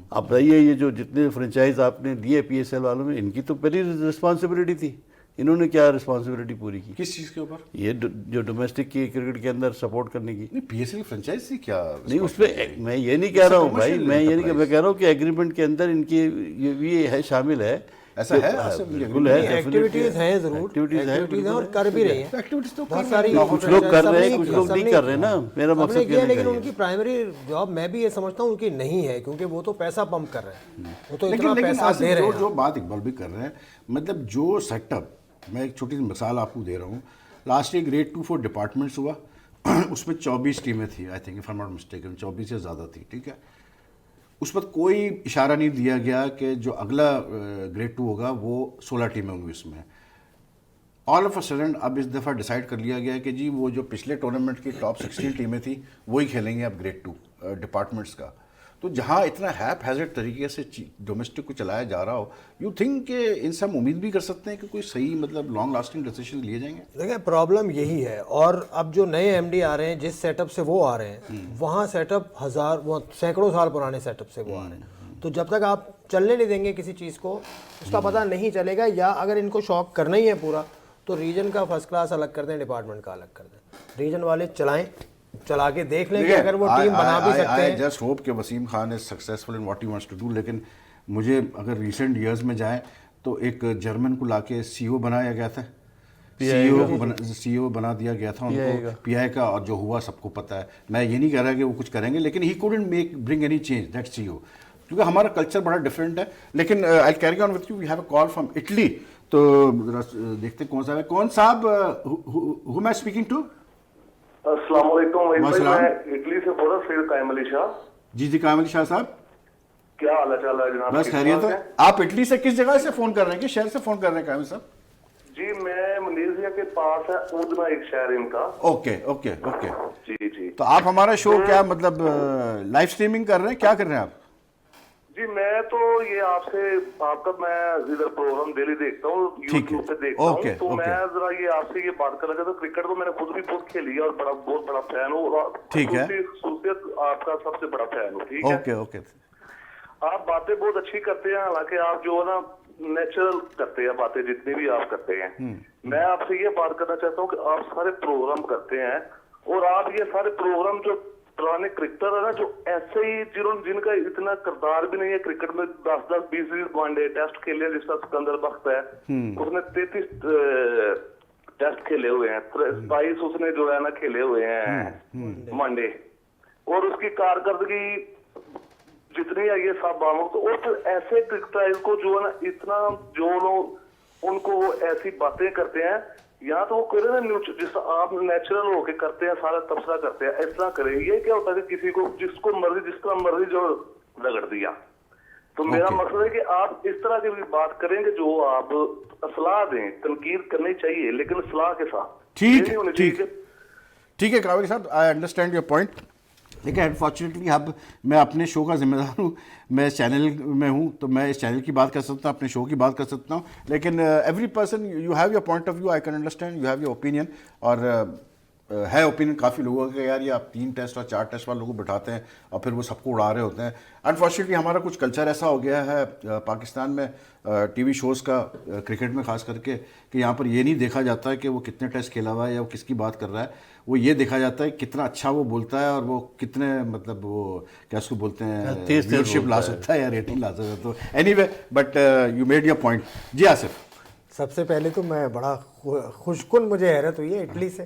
آپ بتائیے یہ جو جتنے فرنچائز آپ نے دیے پی ایس ایل والوں میں, ان کی تو پہلی رسپانسبلٹی تھی, انہوں نے کیا رسپانسبلٹی پوری کی کس چیز کے اوپر؟ یہ جو ڈومیسٹک کی کرکٹ کے اندر سپورٹ کرنے کی. نہیں پی ایس ایل فرنچائز تھی کیا؟ نہیں اس پہ میں یہ نہیں کہہ رہا ہوں بھائی, میں یہ نہیں, میں کہہ رہا ہوں کہ ایگریمنٹ کے اندر ان کی یہ ہے, شامل ہے, ایسا ہے بالکل ہے, ایکٹیویٹیز ہیں ضرور, ایکٹیویٹیز ہیں اور کر بھی رہی ہیں ایکٹیویٹیز تو بہت ساری. کچھ لوگ کر رہے ہیں, کچھ لوگ نہیں کر رہے نا, میرا مقصد کیا, کہنے لیکن کا ان کی پرائمری جاب میں بھی یہ سمجھتا ہوں ان کی نہیں ہے, کیونکہ وہ تو پیسہ پمپ کر رہے ہیں, وہ تو اتنا پیسہ دے رہے ہیں. جو بات اقبال بھی کر رہے ہیں, مطلب جو سیٹ اپ, میں ایک چھوٹی سی مثال آپ کو دے رہا ہوں. لاسٹ ایک گریڈ 2 4 ڈپارٹمنٹس ہوا, اس میں 24 ٹیمیں تھیں, I think if I am not mistaken 24 سے زیادہ تھی, ٹھیک ہے. اس پر کوئی اشارہ نہیں دیا گیا کہ جو اگلا گریڈ 2 ہوگا وہ 16 ٹیمیں ہوں گی اس میں. آل آف اے سڈن اب اس دفعہ ڈیسائیڈ کر لیا گیا کہ جی وہ جو پچھلے ٹورنامنٹ کی ٹاپ 16 ٹیمیں تھیں وہی کھیلیں گے اب گریڈ 2 ڈپارٹمنٹس کا. تو جہاں اتنا ہیپ ہیزرڈ طریقے سے ڈومیسٹک کو چلایا جا رہا ہو, یو تھنک کہ ان سے ہم امید بھی کر سکتے ہیں کہ کوئی صحیح مطلب لانگ لاسٹنگ ڈیسیشن لیے جائیں گے؟ دیکھیں پرابلم یہی ہے, اور اب جو نئے ایم ڈی آ رہے ہیں جس سیٹ اپ سے وہ آ رہے ہیں, وہاں سیٹ اپ سینکڑوں سال پرانے سیٹ اپ سے وہ آ رہے ہیں, تو جب تک آپ چلنے نہیں دیں گے کسی چیز کو اس کا پتہ نہیں چلے گا. یا اگر ان کو شوق کرنا ہی ہے پورا تو ریجن کا فرسٹ کلاس الگ کر دیں, ڈپارٹمنٹ کا الگ کر دیں, ریجن والے چلائیں, چلا کے دیکھ لیں کہ اگر وہ ٹیم بنا بھی سکتے ہیں. I just hope کہ Wasim Khan is successful in what he wants to do. لیکن مجھے اگر ریسنٹ ایئرز میں جائیں تو ایک جرمن کو لا کے سی او بنایا گیا تھا, سی او بنا دیا گیا تھا ان کو پی آئی کا, اور جو ہوا سب کو پتہ ہے. میں یہ نہیں کہہ رہا کہ وہ کچھ کریں گے, لیکن ہی couldn't bring any change, that سی او, کیونکہ ہمارا کلچر بڑا ڈفرینٹ ہے. لیکن I'll carry on with you. We have a call from Italy. تو دیکھتے کون صاحب ہے. کون صاحب, who am I speaking to? السلام علیکم. میں اٹلی سے بول رہا ہوں, سید قائم علی شاہ. جی قائم علی شاہ صاحب, کیا حال چال ہے جناب؟ بس خیریت ہے. آپ اٹلی سے کس جگہ سے فون کر رہے ہیں, کس شہر سے فون کر رہے ہیں قائم صاحب؟ جی میں منیزیا کے پاس ہے اودنا ایک شہر ان کا. Okay okay okay. جی تو آپ ہمارا شو کیا مطلب لائیو اسٹریمنگ کر رہے ہیں, کیا کر رہے ہیں آپ؟ جی میں تو یہ آپ کا میں ادھر پروگرام ڈیلی دیکھتا ہوں, یوٹیوب پہ دیکھتا ہوں, تو میں ذرا یہ آپ سے یہ بات کرنا چاہتا ہوں. کرکٹ تو میں نے خود بھی بہت کھیلی ہے اور بہت بڑا فین ہوں, اور خصوصیت آپ کا سب سے بڑا فین ہوں. ٹھیک ہے, اوکے. آپ باتیں بہت اچھی کرتے ہیں, حالانکہ آپ جو ہے نا نیچرل کرتے ہیں باتیں جتنی بھی آپ کرتے ہیں. میں آپ سے یہ بات کرنا چاہتا ہوں کہ آپ سارے پروگرام کرتے ہیں, اور آپ یہ سارے پروگرام جو پرانے کرکٹر ہے نا, جو ایسے ہی جن کا اتنا کردار بھی نہیں ہے کرکٹ میں, 10-20 ون ڈے ٹیسٹ کھیلے, جس طرح سکندر بخت ہے, اس نے 33 ٹیسٹ کھیلے ہوئے ہیں, 22 اس نے جو ہے نا کھیلے ہوئے ہیں ون ڈے, اور اس کی کارکردگی جتنی ہے یہ سب باموں. تو اور پھر ایسے کرکٹر کو جو ہے نا اتنا جو لوگ ان کو وہ ایسی باتیں کرتے ہیں, یہاں تو وہ کرے نا جس آپ نیچرل ہو کے کرتے ہیں, سارا تبصرہ کرتے ہیں, اس طرح کریں. یہ کیا ہوتا ہے کہ کسی کو جس کو مرضی جس طرح مرضی جو رگڑ دیا. تو میرا مقصد ہے کہ آپ اس طرح کی بھی بات کریں کہ جو آپ اصلاح دیں, تنقید کرنی چاہیے لیکن اصلاح کے ساتھ. ٹھیک ہے کاوری صاحب, آئی انڈرسٹینڈ یور پوائنٹ. لیکن انفارچونیٹلی اب میں اپنے شو کا ذمہ دار ہوں, میں اس چینل میں ہوں, تو میں اس چینل کی بات کر سکتا ہوں, اپنے شو کی بات کر سکتا ہوں. لیکن every person you have your point of view, I can understand, you have your opinion. اور ہے اوپینین کافی لوگوں کا کہ یار یہ آپ 3 ٹیسٹ اور 4 ٹیسٹ والے لوگوں کو بٹھاتے ہیں اور پھر وہ سب کو اڑا رہے ہوتے ہیں. انفارچونیٹلی ہمارا کچھ کلچر ایسا ہو گیا ہے پاکستان میں ٹی وی شوز کا, کرکٹ میں خاص کر کے, کہ یہاں پر یہ نہیں دیکھا جاتا ہے کہ وہ کتنے ٹیسٹ کھیلا ہوا ہے یا وہ کس کی بات کر رہا ہے. وہ یہ دیکھا جاتا ہے کتنا اچھا وہ بولتا ہے, اور وہ کتنے مطلب وہ کیا اس کو بولتے ہیں ویورشپ لا سکتا ہے یا ریٹنگ لا سکتا ہے. تو anyway, but you made your point. جی آصف. سب سے پہلے تو میں بڑا خوش کن مجھے حیرت ہوئی ہے اٹلی سے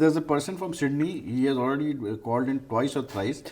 there's a person from Sydney, he has already called in twice or thrice.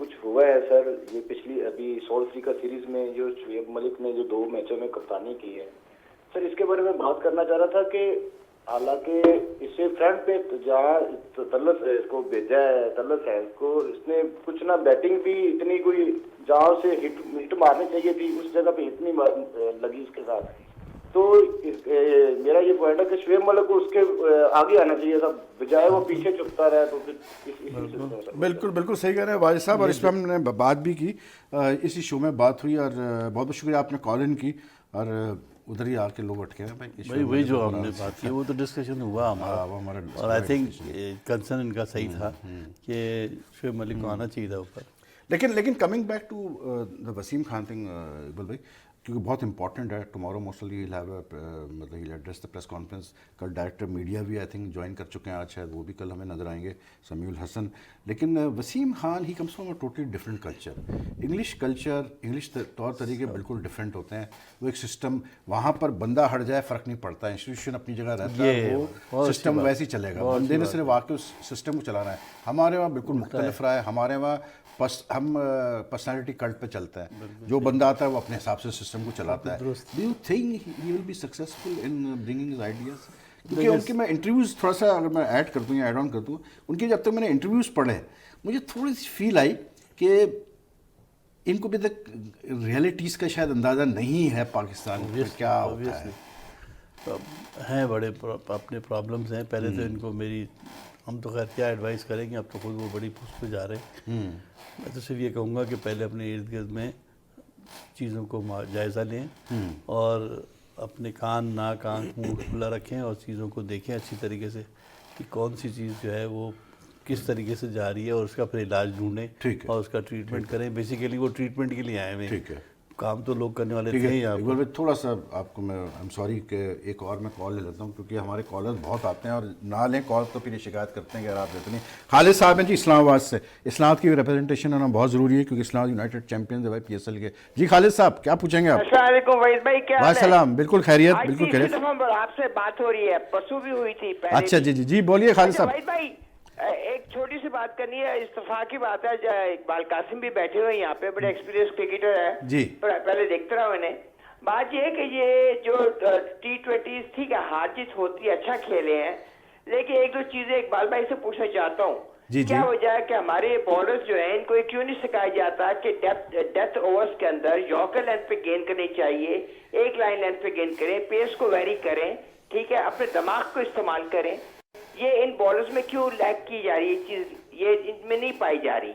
کچھ ہوا ہے سر یہ پچھلی ابھی ساؤتھ افریقہ سیریز میں جو شعیب ملک نے جو 2 میچوں میں کپتانی کی ہے سر، اس کے بارے میں بات کرنا چاہ رہا تھا کہ حالانکہ اس سے فرنٹ پہ جہاں تلس اس کو بھیجا ہے، تلس ہے اس کو، اس نے کچھ نہ بیٹنگ بھی اتنی کوئی جہاں سے ہٹ مارنی چاہیے تھی اس جگہ پہ ہٹ نہیں لگی اس کے ساتھ. تو میرا یہ پوائنٹ ہے کہ شعیب ملک کو اس کے آگے آنا چاہیے تھا، بجائے وہ پیچھے چپتا رہا. تو پھر بالکل بالکل صحیح کہہ رہے ہیں واجد صاحب، اور اس پہ ہم نے بات بھی کی، اسی شو میں بات ہوئی، اور بہت بہت شکریہ آپ نے کال ان کی، اور ادھر ہی آ کے لوگ اٹھ کے بھائی وہی جو ہم نے بات کی وہ تو ڈسکشن ہوا ہمارا، اور آئی تھنک کنسرن ان کا صحیح تھا کہ شعیب ملک کو آنا چاہیے تھا اوپر. لیکن coming back to the Wasim Khan thing Iqbal بھائی، کیونکہ بہت امپورٹنٹ ہے، ٹمارو موسٹلی مطلب he'll address the press conference. کل ڈائریکٹر میڈیا بھی آئی تھنک جوائن کر چکے ہیں، آج شاید وہ بھی کل ہمیں نظر آئیں گے، سمیع الحسن. لیکن Wasim Khan he comes from a totally different culture. English culture, English طور طریقے بالکل ڈفرینٹ ہوتے ہیں. وہ ایک سسٹم، وہاں پر بندہ ہٹ جائے فرق نہیں پڑتا، انسٹیٹیوشن اپنی جگہ رہتا ہے، وہ سسٹم ویسے ہی چلے گا، بندے نے صرف واقعی اس سسٹم کو چلانا ہے. ہمارے وہاں بالکل مختلف رہا ہے. ہمارے وہاں ہم پرسنالٹی کلٹ پہ چلتا ہے، جو بندہ آتا ہے وہ اپنے حساب سے سسٹم کو چلاتا ہے. Do you think he will be successful in bringing his ideas? کیونکہ ان کے میں انٹرویوز تھوڑا سا اگر میں ایڈ کر دوں یا ایڈ آن کر دوں، ان کے جب تک میں نے انٹرویوز پڑھے مجھے تھوڑی سی فیل آئی کہ ان کو بھی تک ریئلٹیز کا شاید اندازہ نہیں ہے پاکستان میں کیا ہوتا ہے. ہیں بڑے اپنے پرابلمس ہیں. پہلے تو ان کو میری، ہم تو خیر کیا ایڈوائز کریں گے، اب تو خود وہ بڑی پوسٹ پہ جا رہے ہیں. میں تو صرف یہ کہوں گا کہ پہلے اپنے ارد گرد میں چیزوں کو جائزہ لیں، اور اپنے کان، ناک، آنکھ، منہ کھلا رکھیں، اور چیزوں کو دیکھیں اچھی طریقے سے کہ کون سی چیز جو ہے وہ کس طریقے سے جا رہی ہے، اور اس کا پھر علاج ڈھونڈیں اور اس کا ٹریٹمنٹ کریں. بیسیکلی وہ ٹریٹمنٹ کے لیے آئے ہوئے ہیں، کام تو لوگ کرنے والے تھے ہی. تھوڑا سا آپ کو میں ایم سوری کہ ایک اور میں کال لے لیتا ہوں، کیونکہ ہمارے کالرز بہت آتے ہیں اور نہ لیں کال تو پھر یہ شکایت کرتے ہیں کہ آپ لیتے نہیں. خالد صاحب ہیں جی اسلام آباد سے. اسلام کی ریپرزنٹیشن ہونا بہت ضروری ہے کیونکہ اسلام یونائٹڈ چیمپئنز ہے پی ایس ایل کے. جی خالد صاحب کیا پوچھیں گے آپ؟ السلام علیکم وحید بھائی، کیا حال ہے؟ السلام، بالکل خیریت، بالکل خیریت. آپ سے بات ہو رہی ہے، پرسوں بھی ہوئی تھی. اچھا جی جی جی بولیے خالد صاحب. وحید بھائی ایک چھوٹی سی بات کرنی ہے، استفاق کی بات ہے. اقبال قاسم بھی بیٹھے ہوئے یہاں پہ، بڑے ایکسپیرینس کرکٹر ہے جی، پہلے دیکھتا رہا میں نے. بات یہ ہے کہ یہ جو T20 ٹھیک ہے ہار جیت ہوتی ہے، اچھا کھیلے ہیں، لیکن ایک دو چیزیں اقبال بھائی سے پوچھنا چاہتا ہوں. کیا وجہ ہے کہ ہمارے بالرز جو ہیں ان کو کیوں نہیں سکھایا جاتا کہ ڈیتھ اوورز کے اندر یارکر لینتھ پہ گیند کرنی چاہیے، ایک لائن لینتھ پہ گیند کریں، پیس کو ویری کریں، ٹھیک ہے، اپنے دماغ کو استعمال کریں. یہ ان بالرز میں کیوں لیک کی جا رہی ہے چیز، یہ ان میں نہیں پائی جا رہی،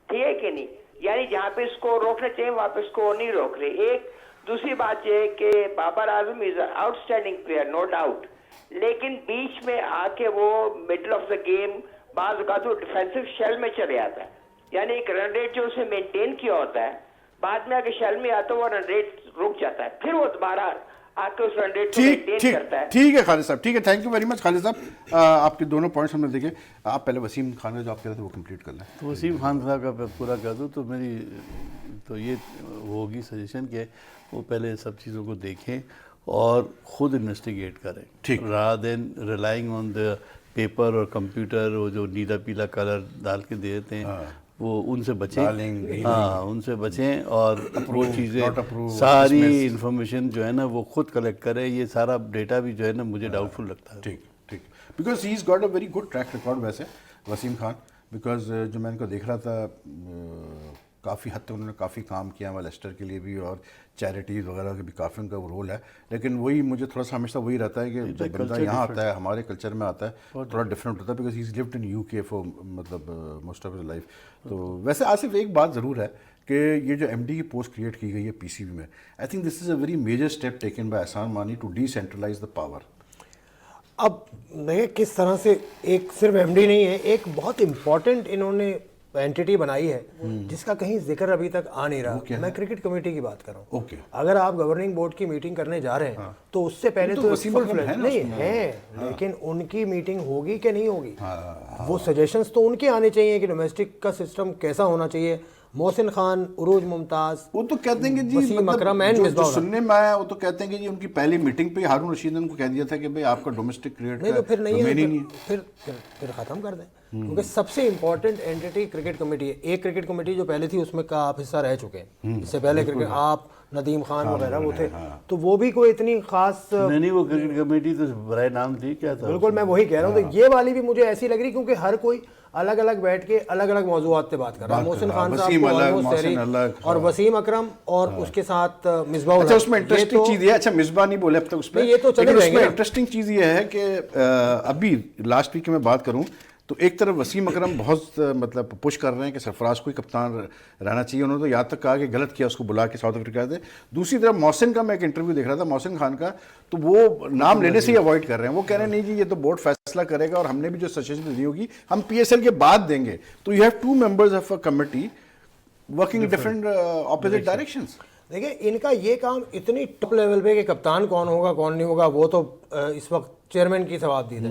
ٹھیک ہے کہ نہیں؟ یعنی جہاں پہ اسکور روکنا چاہیے وہاں پہ اسکور نہیں روک رہے. ایک دوسری بات یہ ہے کہ Babar Azam is an outstanding player, no doubt, لیکن بیچ میں آ کے وہ مڈل آف دا گیم بعض اوقات وہ ڈیفینسو شیل میں چلے آتا ہے. یعنی ایک رن ریٹ جو اسے مینٹین کیا ہوتا ہے، بعد میں آ کے شیل میں آتا ہے وہ رن ریٹ رک جاتا ہے، پھر وہ دوبارہ آ کے اس رن ریٹ کو مینٹین کرتا ہے. ٹھیک ہے خالد صاحب، ٹھیک ہے، تھینک یو ویری مچ خالد صاحب. آپ کے دونوں پوائنٹس ہم نے دیکھے. آپ پہلے وسیم خان کا جو آپ کہہ رہے تھے وہ کمپلیٹ کر لیں. تو وسیم خان صاحب کا پورا کر دوں تو میری تو یہ ہوگی سجیشن کہ وہ پہلے سب چیزوں کو دیکھیں اور خود انویسٹیگیٹ کریں، rather than relying on the paper اور کمپیوٹر، وہ جو نیلا پیلا کلر ڈال کے دے دیتے ہیں، وہ ان سے بچیں. ہاں ان سے بچیں، اور وہ چیزیں ساری انفارمیشن جو ہے نا وہ خود کلیکٹ کریں. یہ سارا ڈیٹا بھی جو ہے نا مجھے ڈاؤٹ فل لگتا ہے. ٹھیک ٹھیک، because he is got a very good track record ویسے وسیم خان. بیکاز جو میں ان کو دیکھ رہا تھا کافی حد تک انہوں نے کافی کام کیا ہے لیسٹر کے لیے بھی، اور چیریٹیز وغیرہ کے بھی کافی ان کا وہ رول ہے. لیکن وہی مجھے تھوڑا سا ہمیشہ وہی رہتا ہے کہ جب بندہ یہاں آتا ہے ہمارے کلچر میں آتا ہے تھوڑا ڈفرینٹ ہوتا ہے، because he is lived in UK for مطلب موسٹ آف ہز لائف. تو ویسے آصف ایک بات ضرور ہے کہ یہ جو MD کی پوسٹ کریٹ کی گئی ہے PCB میں، I think this is a very major step taken by Ehsan Mani to decentralize the power. اب دیکھیں کس طرح سے ایک صرف MD نہیں ہے، ایک بہت امپورٹنٹ انہوں نے اینٹیٹی بنائی ہے جس کا کہیں ذکر ابھی تک آ نہیں رہا. میں کرکٹ کمیٹی کی بات کر رہا ہوں. اگر آپ گورننگ بورڈ کی میٹنگ کرنے جا رہے ہیں تو اس سے پہلے تو نہیں ہے، لیکن ان کی میٹنگ ہوگی کہ نہیں ہوگی، وہ سجیشنز تو ان کے آنے چاہیے کہ ڈومیسٹک کا سسٹم کیسا ہونا چاہیے. محسن خان, عروج ممتاز, وہ تو کہتے ہیں کہ جی وسیم اکرم اینڈ جو مصباح الحق. سننے میں آیا وہ تو کہتے ہیں کہ جی ان کی پہلی میٹنگ پہ ہارون رشید نے ان کو کہہ دیا تھا کہ بھئی آپ کا ڈومیسٹک کرکٹ نہیں تو پھر نہیں ڈومین ہی ہے, نہیں ہے. پھر ختم کر دیں, کیونکہ سب سے امپورٹنٹ اینٹی کرکٹ کمیٹی ہے. ایک کرکٹ کمیٹی جو پہلے تھی اس میں کا آپ حصہ رہ چکے ہیں, اس سے پہلے کرکٹ آپ ندیم خان وغیرہ وہ تھے, تو وہ بھی کوئی اتنی خاص نہیں وہ کرکٹ کمیٹی تو برائے نام تھی, کیا تھا بالکل میں وہی کہہ رہا ہوں. تو یہ والی بھی مجھے ایسی لگ رہی کیونکہ ہر کوئی الگ الگ بیٹھ کے الگ الگ موضوعات پہ بات کر رہا ہے. محسن خان صاحب کو آلموسٹ تحریک اور وسیم اکرم اور اس کے ساتھ مصباح الحق. اچھا اس میں انٹرسٹنگ چیز یہ ہے, اچھا مصباح نہیں بولے اب تک اس پہ, یہ تو چلے لیکن اس میں انٹرسٹنگ چیز یہ ہے کہ ابھی لاسٹ ویک میں بات کروں تو ایک طرف وسیم اکرم بہت مطلب پش کر رہے ہیں کہ سرفراز کو ہی کپتان رہنا چاہیے, انہوں نے تو یہاں تک کہا کہ غلط کیا اس کو بلا کے ساؤتھ افریقہ سے. دوسری طرف محسن کا میں ایک انٹرویو دیکھ رہا تھا, محسن خان کا, تو وہ نام لینے سے ہی اوائڈ کر رہے ہیں. وہ کہہ رہے ہیں نہیں جی یہ تو بورڈ فیصلہ کرے گا اور ہم نے بھی جو سجیشن دی ہوگی ہم پی ایس ایل کے بعد دیں گے. تو you have 2 members of a committee working different opposite directions. دیکھیں ان کا یہ کام اتنی ٹاپ لیول پہ کہ کپتان کون ہوگا کون نہیں ہوگا وہ تو اس وقت چیئرمین کی ثواب دید ہے.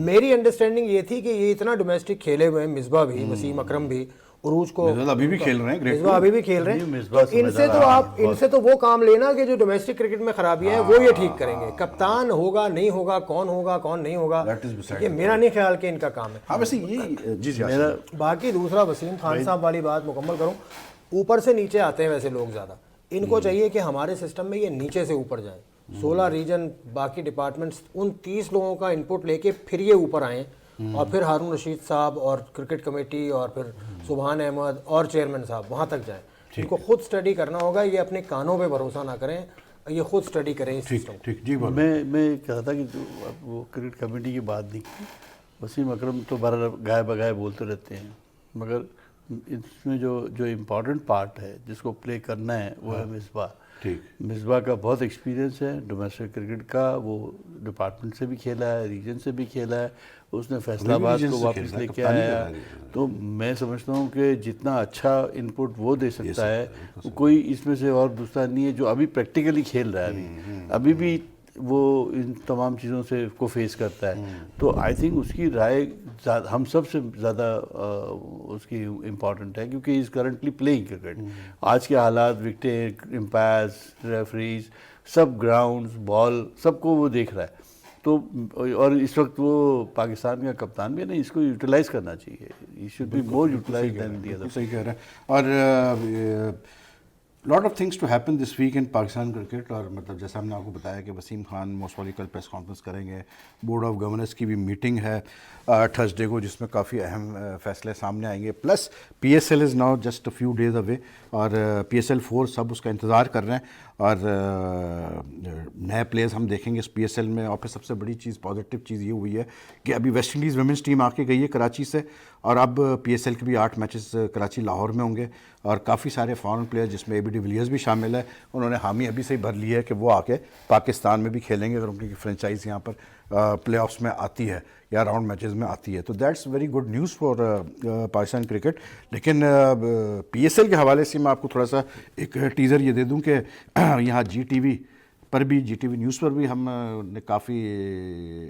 میری انڈرسٹینڈنگ یہ تھی کہ یہ اتنا ڈومیسٹک کھیلے ہوئے ہیں, مصباح بھی, وسیم اکرم بھی, عروج کو ابھی بھی کھیل رہے ہیں, مصباح ابھی بھی کھیل رہے ہیں, ان سے تو وہ کام لینا کہ جو ڈومیسٹک کرکٹ میں خرابیاں ہیں وہ یہ ٹھیک کریں گے. کپتان ہوگا نہیں ہوگا کون نہیں ہوگا یہ میرا نہیں خیال کہ ان کا کام ہے. ہاں ویسے یہ جی جی باقی دوسرا وسیم خان صاحب والی بات مکمل کروں, اوپر سے نیچے آتے ہیں ویسے لوگ زیادہ, ان کو چاہیے کہ ہمارے سسٹم میں یہ نیچے سے اوپر جائیں. 16 ریجن باقی ڈپارٹمنٹس ان 30 لوگوں کا انپٹ لے کے پھر یہ اوپر آئیں, اور پھر ہارون رشید صاحب اور کرکٹ کمیٹی اور پھر سبحان احمد اور چیئرمین صاحب وہاں تک جائیں. ان کو خود سٹڈی کرنا ہوگا, یہ اپنے کانوں پہ بھروسہ نہ کریں, یہ خود سٹڈی کریں اس سسٹم. ٹھیک جی. میں کہہ رہا تھا کہ وہ کرکٹ کمیٹی کی بات نہیں کی, وسیم اکرم تو بہرحال گائے بگائے بولتے رہتے ہیں, مگر اس میں جو امپورٹنٹ پارٹ ہے جس کو پلے کرنا ہے وہ ہے مصباح. مصباح کا بہت ایکسپیرینس ہے ڈومیسٹک کرکٹ کا, وہ ڈپارٹمنٹ سے بھی کھیلا ہے, ریجن سے بھی کھیلا ہے, اس نے فیصل آباد کو واپس لے کے آیا. تو میں سمجھتا ہوں کہ جتنا اچھا انپٹ وہ دے سکتا ہے, کوئی اس میں سے اور دوسرا نہیں ہے جو ابھی پریکٹیکلی کھیل رہا ہے, ابھی بھی وہ ان تمام چیزوں سے کو فیس کرتا ہے. تو آئی تھنک اس کی رائے ہم سب سے زیادہ اس کی امپورٹنٹ ہے, کیونکہ از کرنٹلی پلئنگ کرکٹ. آج کے حالات, وکٹیں, امپائرز, ریفریز, سب گراؤنڈز, بال, سب کو وہ دیکھ رہا ہے. تو اور اس وقت وہ پاکستان کا کپتان بھی ہے, نہیں اس کو یوٹیلائز کرنا چاہیے. He should be more utilise than the other. صحیح کہہ رہے ہیں. اور lot of things to happen this week in Pakistan cricket. اور مطلب جیسا ہم نے آپ کو بتایا کہ وسیم خان موسٹ والی کل پریس کانفرنس کریں گے, بورڈ آف گورننس کی بھی میٹنگ ہے تھرسڈے کو جس میں کافی اہم فیصلے سامنے آئیں گے. Plus P S L is now just a few days away, اور پی ایس ایل 4 سب اس کا انتظار کر رہے ہیں, اور نئے پلیئرز ہم دیکھیں گے اس پی ایس ایل میں. اور پھر سب سے بڑی چیز, پازیٹیو چیز یہ ہوئی ہے کہ ابھی ویسٹ انڈیز ویمنس ٹیم آ کے گئی ہے کراچی سے, اور اب پی ایس ایل کے بھی 8 میچز کراچی لاہور میں ہوں گے, اور کافی سارے فارن پلیئر جس میں اے بی ڈی ویلیئرز بھی شامل ہے, انہوں نے حامی ابھی سے ہی بھر لی ہے کہ وہ آ کے پاکستان میں بھی کھیلیں گے اگر ان کی فرینچائز یہاں پر پلے آفس میں آتی ہے یا راؤنڈ میچز میں آتی ہے. تو that's very good news for Pakistan cricket. لیکن پی ایس ایل کے حوالے سے میں آپ کو تھوڑا سا ایک ٹیزر یہ دے دوں کہ یہاں جی ٹی وی پر بھی, جی ٹی وی نیوز پر بھی ہم نے کافی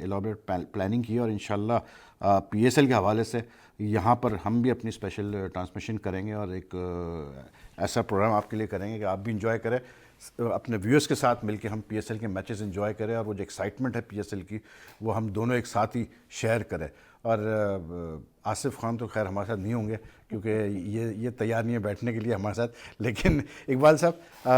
ایلابریٹ پلاننگ کی, اور انشاءاللہ پی ایس ایل کے حوالے سے یہاں پر ہم بھی اپنی اسپیشل ٹرانسمیشن کریں گے, اور ایک ایسا پروگرام آپ کے لیے کریں گے کہ آپ بھی انجوائے کریں, اپنے ویورز کے ساتھ مل کے ہم پی ایس ایل کے میچز انجوائے کریں, اور وہ جو ایکسائٹمنٹ ہے پی ایس ایل کی وہ ہم دونوں ایک ساتھ ہی شیئر کریں. اور آصف خان تو خیر ہمارے ساتھ نہیں ہوں گے کیونکہ یہ تیار نہیں ہے بیٹھنے کے لیے ہمارے ساتھ, لیکن اقبال صاحب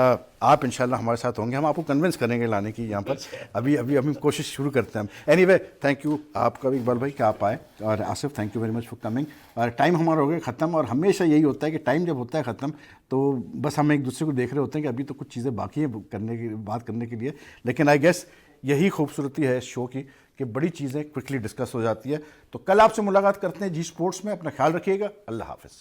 آپ انشاءاللہ ہمارے ساتھ ہوں گے, ہم آپ کو کنونس کریں گے لانے کی یہاں پر. ابھی ہم کوشش شروع کرتے ہیں. اینی وے تھینک یو آپ کا بھی اقبال بھائی کہ آپ آئے, اور Asif thank you very much for coming. اور ٹائم ہمارا ہو گیا ختم, اور ہمیشہ یہی ہوتا ہے کہ ٹائم جب ہوتا ہے ختم تو بس ہم ایک دوسرے کو دیکھ رہے ہوتے ہیں کہ ابھی تو کچھ چیزیں باقی ہیں بات کرنے کے لیے, لیکن آئی گیس یہی خوبصورتی ہے اس شو کی کہ بڑی چیزیں کوئکلی ڈسکس ہو جاتی ہے. تو کل آپ سے ملاقات کرتے ہیں جی اسپورٹس میں. اپنا خیال رکھیے گا. اللہ حافظ.